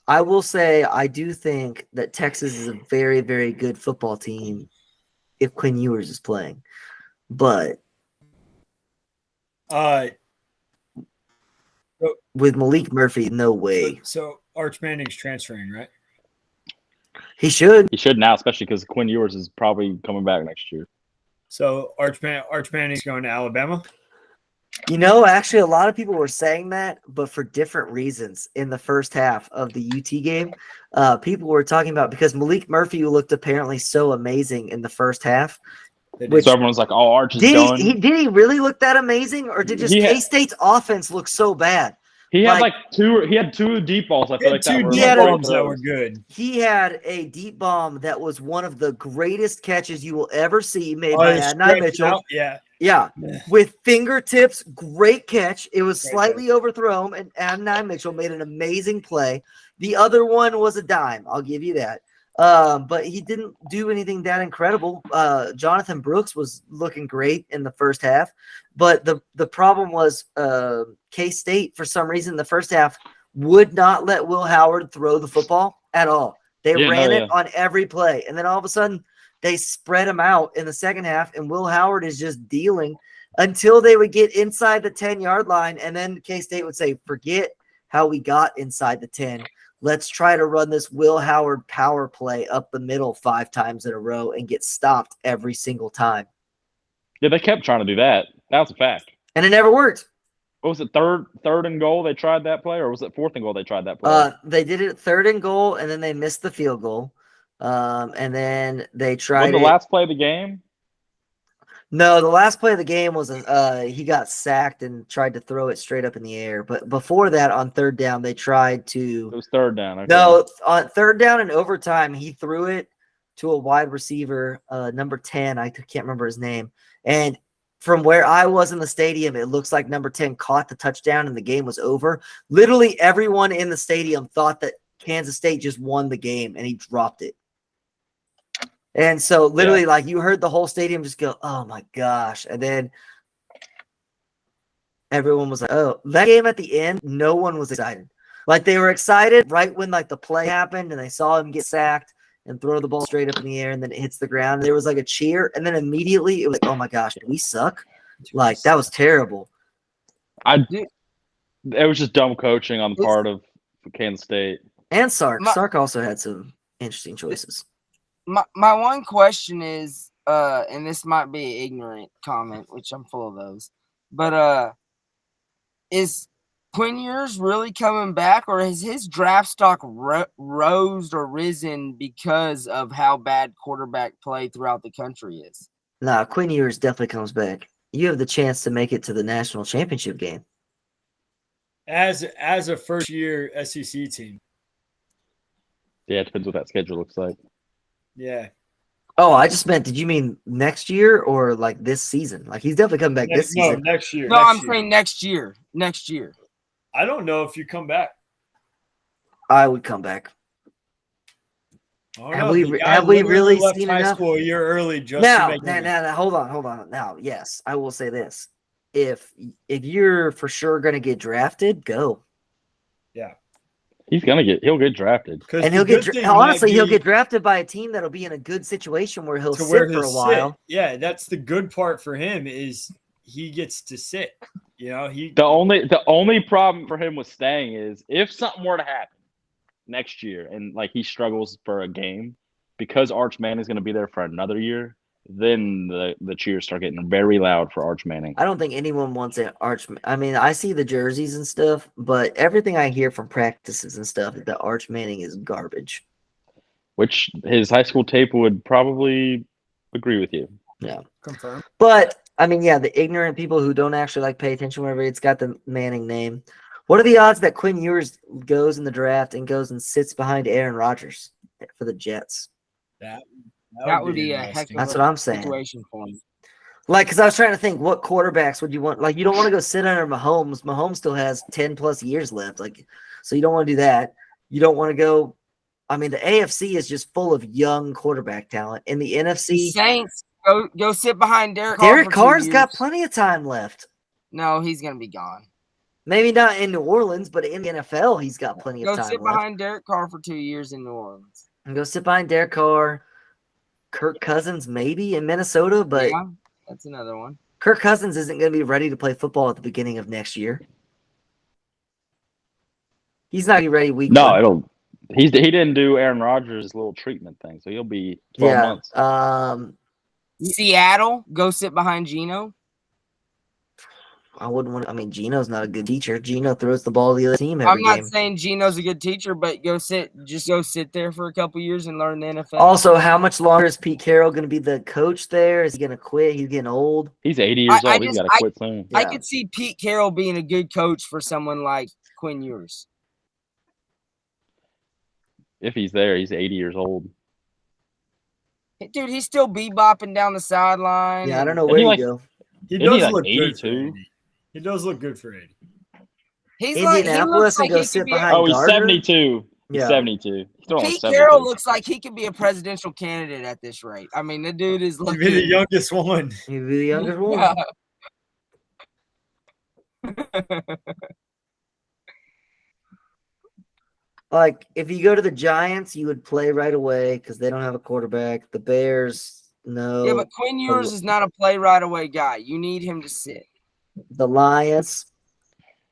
I will say I do think that Texas is a very, very good football team if Quinn Ewers is playing. But with Malik Murphy, no way. So Arch Manning's transferring, right? He should. He should now, especially because Quinn Ewers is probably coming back next year. So Arch Manning's going to Alabama? You know, actually, a lot of people were saying that, but for different reasons in the first half of the UT game. People were talking about because Malik Murphy looked apparently so amazing in the first half. So everyone's like, oh, Arch is done. Did he really look that amazing, or did just K-State's offense look so bad? He had he had 2 deep balls. I feel like two that deep bombs that were good. He had a deep bomb that was one of the greatest catches you will ever see made by Adonai Mitchell. Yeah, with fingertips, great catch. It was slightly overthrown, and Adonai Mitchell made an amazing play. The other one was a dime. I'll give you that. But he didn't do anything that incredible. Jonathan Brooks was looking great in the first half, but the problem was K-State, for some reason, the first half would not let Will Howard throw the football at all. They ran it on every play, and then all of a sudden they spread them out in the second half, and Will Howard is just dealing until they would get inside the 10-yard line, and then K-State would say, forget how we got inside the 10. Let's try to run this Will Howard power play up the middle 5 times in a row and get stopped every single time. Yeah, they kept trying to do that. That was a fact. And it never worked. What was it, third and goal they tried that play, or was it 4th and goal they tried that play? They did it 3rd and goal, and then they missed the field goal. And then they tried the last play of the game? No, the last play of the game was he got sacked and tried to throw it straight up in the air. But before that, on 3rd down, they tried to. It was 3rd down. Okay. No, on 3rd down and overtime, he threw it to a wide receiver, number 10. I can't remember his name. And from where I was in the stadium, it looks like number 10 caught the touchdown and the game was over. Literally everyone in the stadium thought that Kansas State just won the game, and he dropped it. And so literally, like, you heard the whole stadium just go, oh, my gosh. And then everyone was like, oh, that game at the end, no one was excited. Like, they were excited right when, like, the play happened and they saw him get sacked and throw the ball straight up in the air, and then it hits the ground. There was, like, a cheer. And then immediately it was like, oh, my gosh, did we suck? Like, that was terrible. It was just dumb coaching on the part of Kansas State. And Sark. Sark also had some interesting choices. My one question is, and this might be an ignorant comment, which I'm full of those, but is Quinn Ewers really coming back, or has his draft stock rose or risen because of how bad quarterback play throughout the country is? Nah, Quinn Ewers definitely comes back. You have the chance to make it to the national championship game. As a first-year SEC team. Yeah, it depends what that schedule looks like. Yeah. Oh, I just meant, did you mean next year or like this season? Like, he's definitely coming back this season. No, next year. No, I'm saying next year. Next year. I don't know if you come back. I would come back. Have we really left seen high enough? school a year early just Now, to make hold on. Now, yes, I will say this. If you're for sure going to get drafted, go. Yeah. He'll get drafted. And he'll get drafted by a team that'll be in a good situation where he'll sit for a while. Yeah, that's the good part for him is he gets to sit. You know, the only problem for him with staying is if something were to happen next year and like he struggles for a game, because Arch Manning is going to be there for another year, then the cheers start getting very loud for Arch Manning. I don't think anyone wants an Arch. I mean, I see the jerseys and stuff, but everything I hear from practices and stuff is that Arch Manning is garbage. Which his high school tape would probably agree with you. Yeah. Confirm. But, I mean, yeah, the ignorant people who don't actually like pay attention whenever it's got the Manning name. What are the odds that Quinn Ewers goes in the draft and goes and sits behind Aaron Rodgers for the Jets? That would be a heck of That's what I'm saying. Situation for him. Like, because I was trying to think, what quarterbacks would you want? Like, you don't want to go sit under Mahomes. Mahomes still has 10-plus years left. Like, so you don't want to do that. You don't want to go. I mean, the AFC is just full of young quarterback talent. In the NFC, the Saints go sit behind Derek Carr. Derek Carr's got plenty of time left. No, he's gonna be gone. Maybe not in New Orleans, but in the NFL, he's got plenty of time left. Go sit behind Derek Carr for 2 years in New Orleans. And go sit behind Derek Carr. Kirk Cousins maybe in Minnesota, but yeah, that's another one. Kirk Cousins isn't going to be ready to play football at the beginning of next year. He's not going to be ready week one. He didn't do Aaron Rodgers' little treatment thing, so he'll be 12 months. Seattle, go sit behind Geno. I wouldn't want. I mean, Geno's not a good teacher. Geno throws the ball to the other team every I'm not game. saying Geno's a good teacher, but go sit there for a couple years and learn the NFL. Also, how much longer is Pete Carroll going to be the coach there? Is he going to quit? He's getting old. He's 80 years old. He's got to quit soon. I could see Pete Carroll being a good coach for someone like Quinn Ewers. If he's there, he's 80 years old. Dude, he's still bebopping down the sideline. Yeah, I don't know where you go. He does look good for 80. He does look good for 80. He's Indianapolis like, and go sit behind he's 72. He's 72. Pete Carroll looks like he could be a presidential candidate at this rate. I mean, the dude is looking. He'd be the youngest one. He'd be the youngest one. Like, if you go to the Giants, you would play right away because they don't have a quarterback. The Bears, no. Yeah, but Quinn Ewers is not a play right away guy. You need him to sit. The Lions,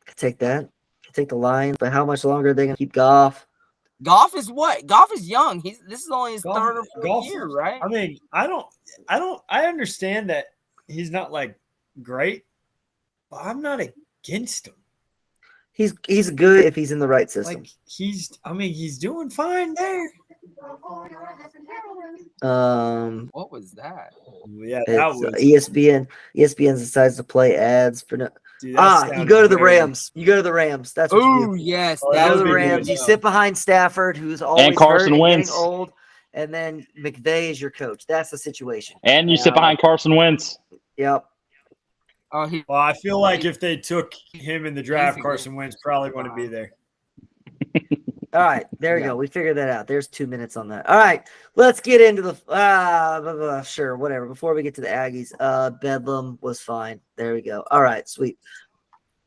could take that. Could take the Lions, but how much longer are they going to keep Goff? Goff is what? Goff is young. This is only his Goff- third or fourth Goff- year, right? I mean, I understand that he's not like great, but I'm not against him. He's good if he's in the right system. Like he's doing fine there. What was that? Yeah, that It's, was ESPN. ESPN decides to play ads for no. dude, that You sounded go to the very- Rams. You go to the Rams. That's what you Oh do. yes, Oh, You that go to would the be Rams. good. You sit behind Stafford, who's always Carson hurt and Wentz. getting old, and then McVay is your coach. That's the situation. And you sit behind Carson Wentz. Yep. Oh, Well, I feel like if they took him in the draft, He's a good- Carson Wentz probably wouldn't be there. All right, there we Yeah. go. We figured that out. There's 2 minutes on that. All right, let's get into the sure, whatever. Before we get to the Aggies, Bedlam was fine. There we go. All right, sweet.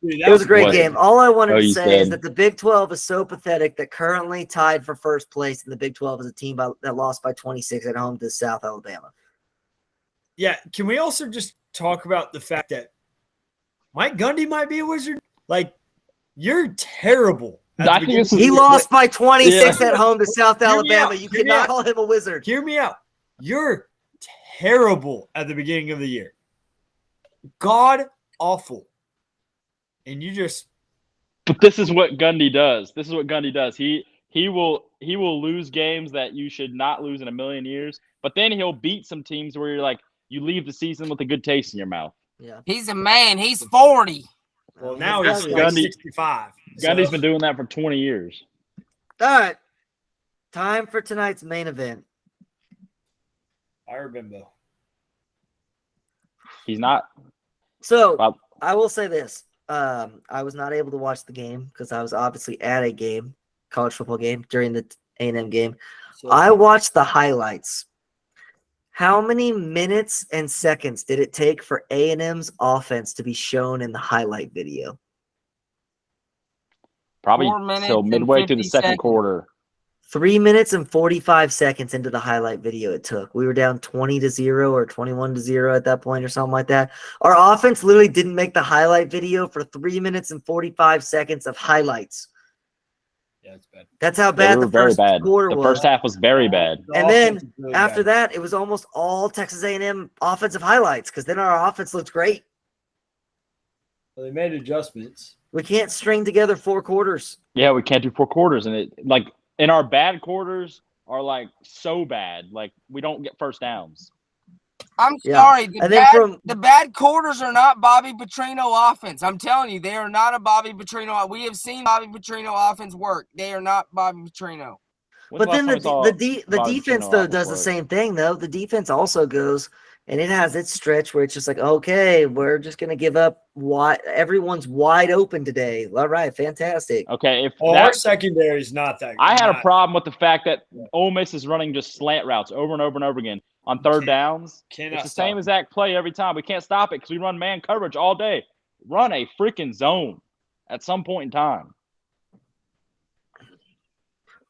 Dude, It was a great What? game. All I wanted Oh, to you say is said. that the Big 12 is so pathetic that currently tied for first place in the Big 12 is a team that lost by 26 at home to South Alabama. Yeah, can we also just talk about the fact that Mike Gundy might be a wizard? Like, you're terrible. at the I think beginning. this is- He lost by 26 Yeah. at home to South Hear me Alabama. out. You Hear me cannot out. call him a wizard. Hear me out. You're terrible at the beginning of the year. God awful. And you just But this is what Gundy does. This is what Gundy does. He will lose games that you should not lose in a million years. But then he'll beat some teams where you're like, you leave the season with a good taste in your mouth. Yeah. he's a man. He's 40. well now He's he's gotta like be. 65. Gundy's So- been doing that for 20 years. All right. Time for tonight's main event. I remember. He's not. So Well- I will say this. I was not able to watch the game because I was obviously at a game, college football game, during the A&M game. So I watched the highlights. How many minutes and seconds did it take for A&M's offense to be shown in the highlight video? Probably 4 minutes till and midway through the 50 second seconds. quarter. 3 minutes and 45 seconds into the highlight video it took. We were down 20-0 or 21-0 at that point or something like that. Our offense literally didn't make the highlight video for 3 minutes and 45 seconds of highlights. yeah, it's bad. That's how Yeah, bad we were the very first bad. quarter The was. first half was very bad. The And then offense is really After bad. that, it was almost all Texas A&M offensive highlights because then our offense looked great. Well, they made adjustments. We can't string together 4 quarters. Yeah, we can't do 4 quarters, and and our bad quarters are like so bad. Like we don't get first downs. I'm Yeah. sorry. And then The bad quarters are not Bobby Petrino offense. I'm telling you, they are not a Bobby Petrino. We have seen Bobby Petrino offense work. They are not Bobby Petrino. When's But then last time we the saw Bobby defense Petrino though offense does the work? same thing though. The defense also goes and it has its stretch where it's just like, okay, we're just gonna give up everyone's wide open today. All right, fantastic. Okay, if Well, our that, secondary is not that. I had a not- problem with the fact that Ole Miss is running just slant routes over and over and over again on third downs. Cannot It's the stop. same exact play every time. We can't stop it because we run man coverage all day. Run a freaking zone at some point in time.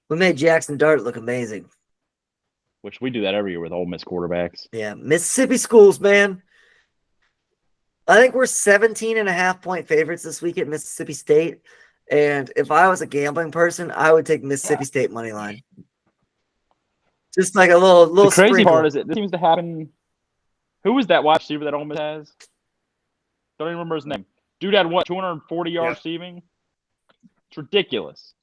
We made Jackson Dart look amazing. Which we do that every year with Ole Miss quarterbacks. Yeah, Mississippi schools, man. I think we're 17.5-point favorites this week at Mississippi State. And if I was a gambling person, I would take Mississippi State money line. Just like a little The crazy sprinkle. part is it this seems to happen. Who was that wide receiver that Ole Miss has? Don't even remember his name. Dude had what, 240 yards Yeah. receiving? It's ridiculous.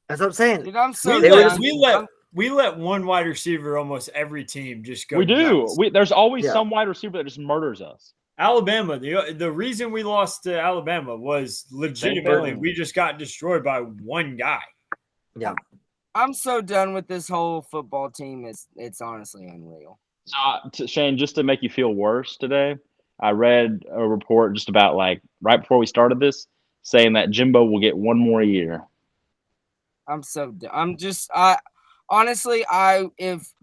That's what I'm saying. Dude, I'm so They were done. just- We let one wide receiver almost every team just go. We do. nuts. There's always Yeah. some wide receiver that just murders us. Alabama. The reason we lost to Alabama was legitimately thing. we just got destroyed by one guy. I'm so done with this whole football team. It's honestly unreal. Shane, just to make you feel worse today, I read a report just about like right before we started this saying that Jimbo will get one more year. I'm so done. Honestly,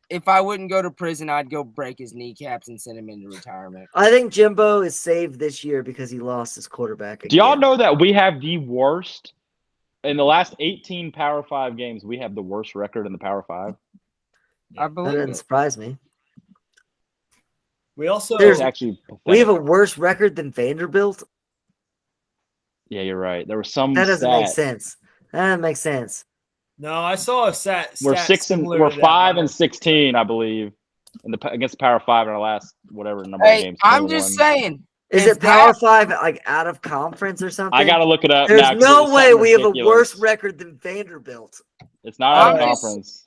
if I wouldn't go to prison, I'd go break his kneecaps and send him into retirement. I think Jimbo is saved this year because he lost his quarterback. Do y'all again. know that we have the worst in the last 18 Power 5 games, we have the worst record in the Power 5. I That believe doesn't it. surprise me. We also There's- It's actually We have pathetic. a worse record than Vanderbilt. Yeah, you're right. There was some That doesn't make stat. sense. That doesn't make sense. no. I saw a stat. We're stat 6 and similar we're to that, 5 but and 16, I believe, against the Power 5 in our last whatever number of Hey, games. I'm just 21. saying. Is If it Power that- 5 like out of conference or something? I gotta look it up There's now. 'cause it no was way something we have a ridiculous. worse record than Vanderbilt. It's not out of I'm just- conference.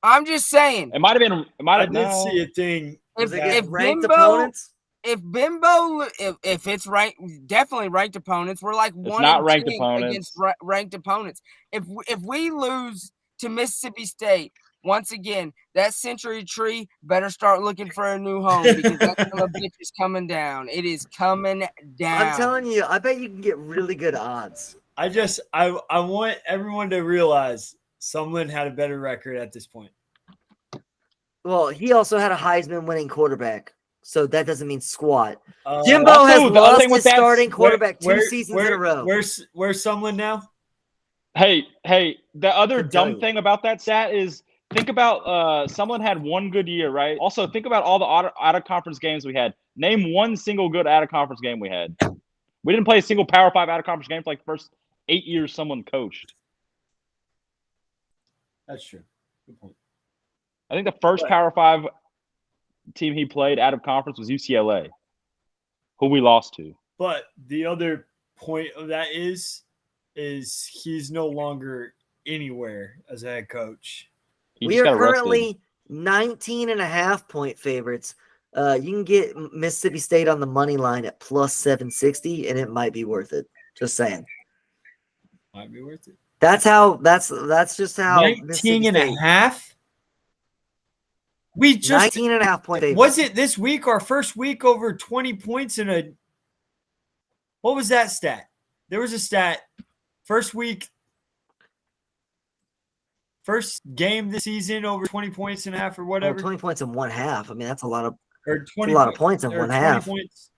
I'm just saying. It might have been. It might I have. did No. see a thing. Was it If against ranked Bimbo- opponents? If it's ranked, definitely ranked opponents. We're like It's 1 not and ranked 10 opponents. against ranked opponents. If we lose to Mississippi State once again, that Century Tree better start looking for a new home because that son of a bitch is coming down. It is coming down. I'm telling you, I bet you can get really good odds. I want everyone to realize Sumlin had a better record at this point. Well, he also had a Heisman winning quarterback, so that doesn't mean squat. Uh, Jimbo also, has the other lost thing with his that- starting quarterback two seasons in a row. Where's Sumlin now? Hey, the other Couldn't tell dumb you. thing about that stat is think about someone had one good year, right? Also, think about all the out of conference games we had. Name one single good out of conference game we had. We didn't play a single Power 5 out of conference game for like the first 8 years someone coached. That's true. Good point. I think the first Right. Power 5 team he played out of conference was UCLA, who we lost to. But the other point of that is he's no longer anywhere as a head coach. He We just are got arrested. currently 19.5-point favorites. You can get Mississippi State on the money line at plus 760, and it might be worth it. Just saying. Might be worth it. That's just how 19 Mississippi and a State- half? We just 19.5-point favorites. was it this week, our first week over 20 points in a what was that stat? There was a stat first week, first game this season over 20 points and a half or Well, whatever. 20 points in one half. I mean, that's a lot of Or 20 a lot of points in or one 20 half. points.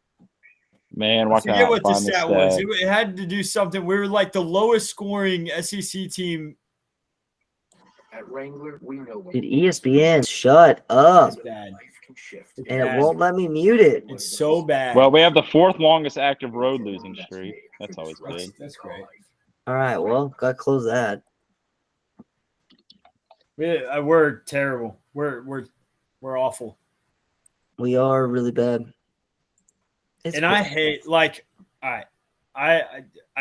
Man, I why can't forget I what the find this stat was. stat? It had to do something. We were like the lowest scoring SEC team. At Wrangler, we know when Dude, ESPN, shut up. It's bad. life can shift. It's And it bad. won't let me mute it. It's so bad. Well, we have the 4th longest active road losing streak. That's always good. That's great. All right, well, gotta close that. We're terrible. We're awful. We are really bad. It's And I hate like I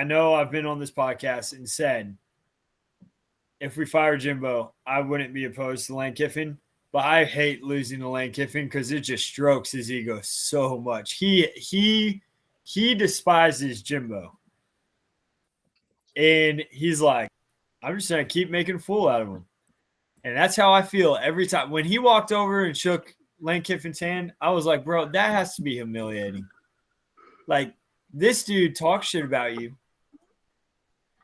know I've been on this podcast and said if we fire Jimbo, I wouldn't be opposed to Lane Kiffin, but I hate losing to Lane Kiffin because it just strokes his ego so much. He despises Jimbo. And he's like, I'm just gonna keep making a fool out of him. And that's how I feel every time. When he walked over and shook Lane Kiffin's hand, I was like, bro, that has to be humiliating. Like, this dude talks shit about you,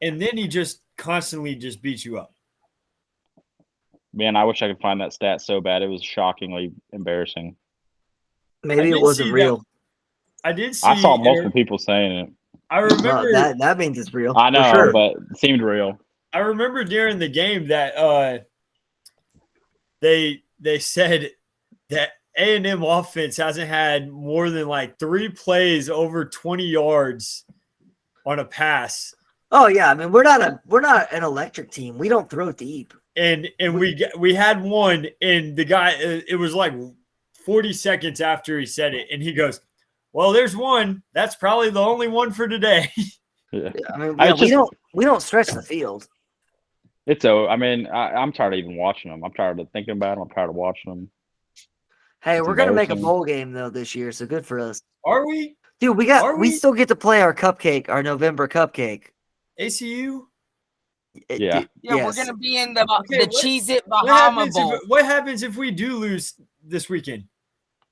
and then he just constantly just beats you up. Man, I wish I could find that stat so bad. It was shockingly embarrassing. Maybe I it did wasn't see real. I did see. I saw multiple people saying it. I remember. That means it's real. I know, for sure. but it seemed real. I remember during the game that they said that A&M offense hasn't had more than like 3 plays over 20 yards on a pass. Oh yeah, I mean we're not an electric team. We don't throw deep. And we had one, and the guy, it was like 40 seconds after he said it, and he goes, well, there's one. That's probably the only one for today. Yeah. I mean, I yeah, just- we don't stretch the field. I'm tired of even watching them. I'm tired of thinking about them. I'm tired of watching them. Hey, It's we're gonna make a embarrassing. bowl game though this year, so good for us. Are we? Dude, Are we we? still get to play our November cupcake. ACU? Yeah. Yeah, yes. we're gonna be in the Okay, Cheez-It What Bahama happens, Bowl. what happens if we do lose this weekend?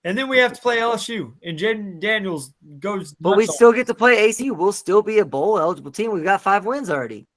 And then we have to play LSU, and Jaden Daniels goes. But we nuts on- still get to play ACU. We'll still be a bowl eligible team. We've got 5 wins already.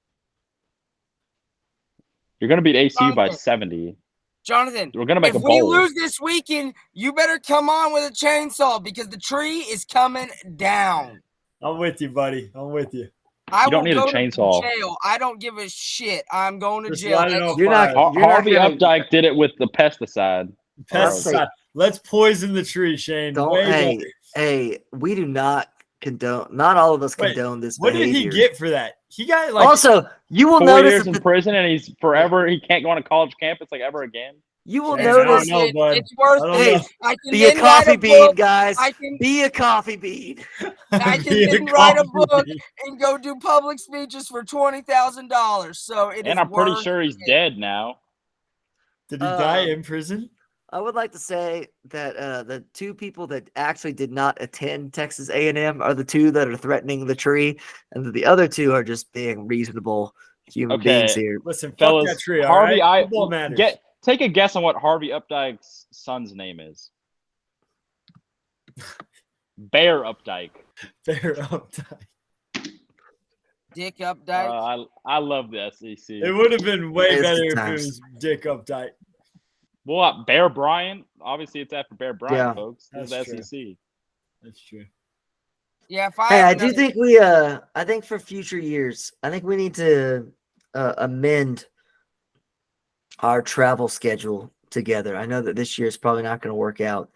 You're going to beat ACU by Jonathan. 70. Jonathan, We're going to make if a we bowl. lose this weekend, you better come on with a chainsaw because the tree is coming down. I'm with you, buddy. I'm with you. I You don't will need a go to chainsaw. jail. I don't give a shit. I'm going to Just jail. light it That's on You're not- fire. Harvey gonna- Updike did it with the pesticide. Pesticide. Let's poison the tree, Shane. Don't. Way Hey, better. hey, we do not condone. Not all of us Wait, condone this What did behavior. he get for that? He got like Also, you will 4 notice years that in the, prison, and he's forever. He can't go on a college campus like ever again. you will Shane, I don't notice. know, bud. It's worth I don't Hey, know. I can be a then write coffee a bean, book. guys. I can Be a coffee bean. I can Be a then write a coffee book bean. and go do public speeches for $20,000. So it is And I'm pretty worth sure he's it. dead now. Did he die Um, in prison? I would like to say that the two people that actually did not attend Texas A&M are the two that are threatening the tree, and the other two are just being reasonable human beings Okay. here. Listen, fuck Fellas, that tree. Harvey, all right? Football matters. Take a guess on what Harvey Updike's son's name is. Bear Updike. Fair uptime. Dick Updike. I love the SEC. It would have been way It's better good if it times. was Dick uptight. Well, Bear Bryant. Obviously, it's after Bear Bryant, Yeah. folks. This That's is the SEC. That's true. Yeah, if I Hey, have I do another- think I think for future years, I think we need to amend our travel schedule together. I know that this year is probably not going to work out.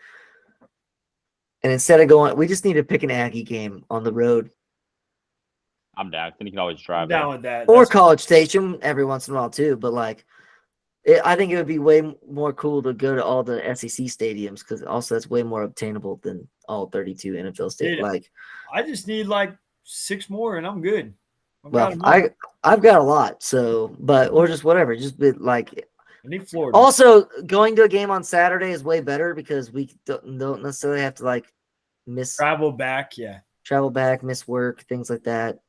And instead of going, we just need to pick an Aggie game on the road I'm down. I think you can always I'm drive down there. with that. or That's- College Station every once in a while too. But like, I think it would be way more cool to go to all the SEC stadiums because also that's way more obtainable than all 32 NFL stadiums. Dude, Like, I just need like 6 more and I'm good. I've well, got 'em all. I've got a lot, so but or just whatever, just be like. I need Florida. Also, going to a game on Saturday is way better because we don't necessarily have to like Travel back, yeah. travel back, miss work, things like that.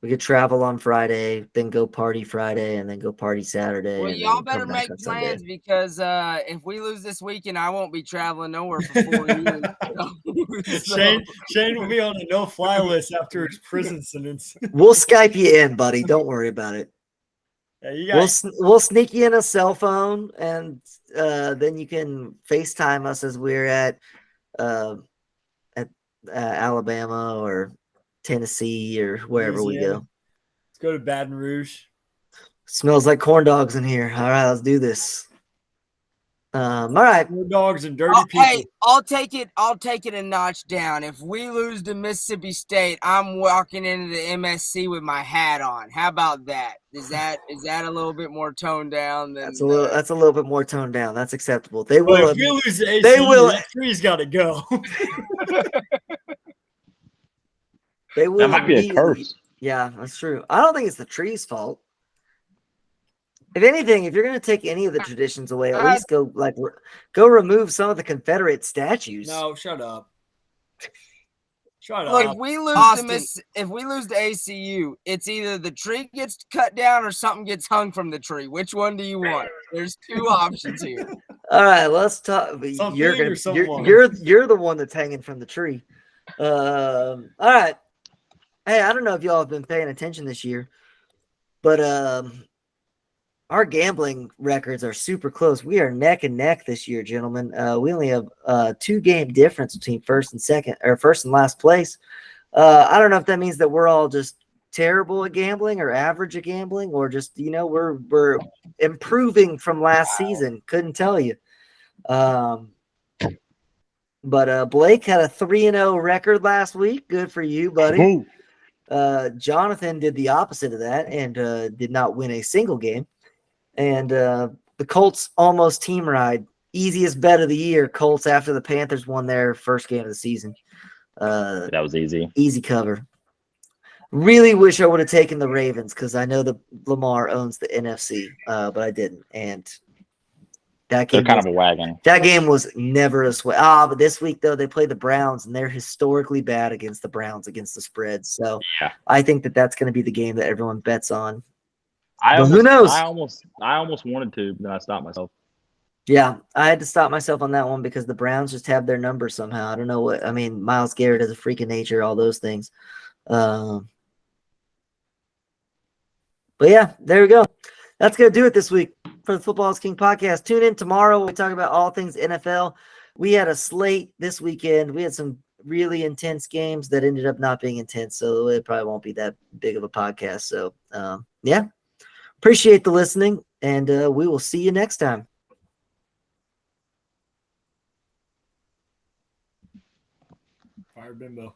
We could travel on Friday, then go party Friday, and then go party Saturday. Well, and y'all then better come back make on Sunday. plans because if we lose this weekend, I won't be traveling nowhere for 4 years. So- Shane will be on a no-fly list after his prison sentence. We'll Skype you in, buddy. Don't worry about it. Yeah, you got We'll sneak you in a cell phone, and then you can FaceTime us as we're at Alabama or Tennessee or wherever we Louisiana. go. Let's go to Baton Rouge. Smells like corn dogs in here. All right, let's do this. All right. More dogs and dirty people. Hey, I'll take it a notch down. If we lose to Mississippi State, I'm walking into the MSC with my hat on. How about that? Is that a little bit more toned down than That's a little bit more toned down. That's acceptable. They But will. if we lose the ACU, they will- that tree's got to go. They will. That might be a immediately- curse. Yeah, that's true. I don't think it's the tree's fault. If anything, if you're going to take any of the traditions away, at least go remove some of the Confederate statues. No, shut up. Shut Look, up. if we lose to ACU, it's either the tree gets cut down or something gets hung from the tree. Which one do you want? There's 2 options here. All right, let's talk. Something You're or gonna, someone. you're the one that's hanging from the tree. All right. Hey, I don't know if y'all have been paying attention this year, but our gambling records are super close. We are neck and neck this year, gentlemen. We only have 2-game difference between first and last place. I don't know if that means that we're all just terrible at gambling or average at gambling, or just we're improving from last season. Couldn't tell you. But Blake had a 3-0 record last week. Good for you, buddy. Jonathan did the opposite of that and did not win a single game. And the Colts almost team ride. Easiest bet of the year. Colts after the Panthers won their first game of the season. That was easy. Easy cover. Really wish I would have taken the Ravens because I know that Lamar owns the NFC, but I didn't. And that They're game kind of a wagon. that game was never a sweat. But this week though they play the Browns and they're historically bad against the Browns against the spread. So Yeah. I think that that's going to be the game that everyone bets on. But who knows? I almost wanted to, but then I stopped myself. Yeah, I had to stop myself on that one because the Browns just have their number somehow. I don't know what. I mean, Myles Garrett is a freak of nature, all those things. But yeah, there we go. That's going to do it this week for the Football is King podcast. Tune in tomorrow when we talk about all things NFL. We had a slate this weekend. We had some really intense games that ended up not being intense. So it probably won't be that big of a podcast. So yeah, appreciate the listening, and we will see you next time. Fire Bimbo.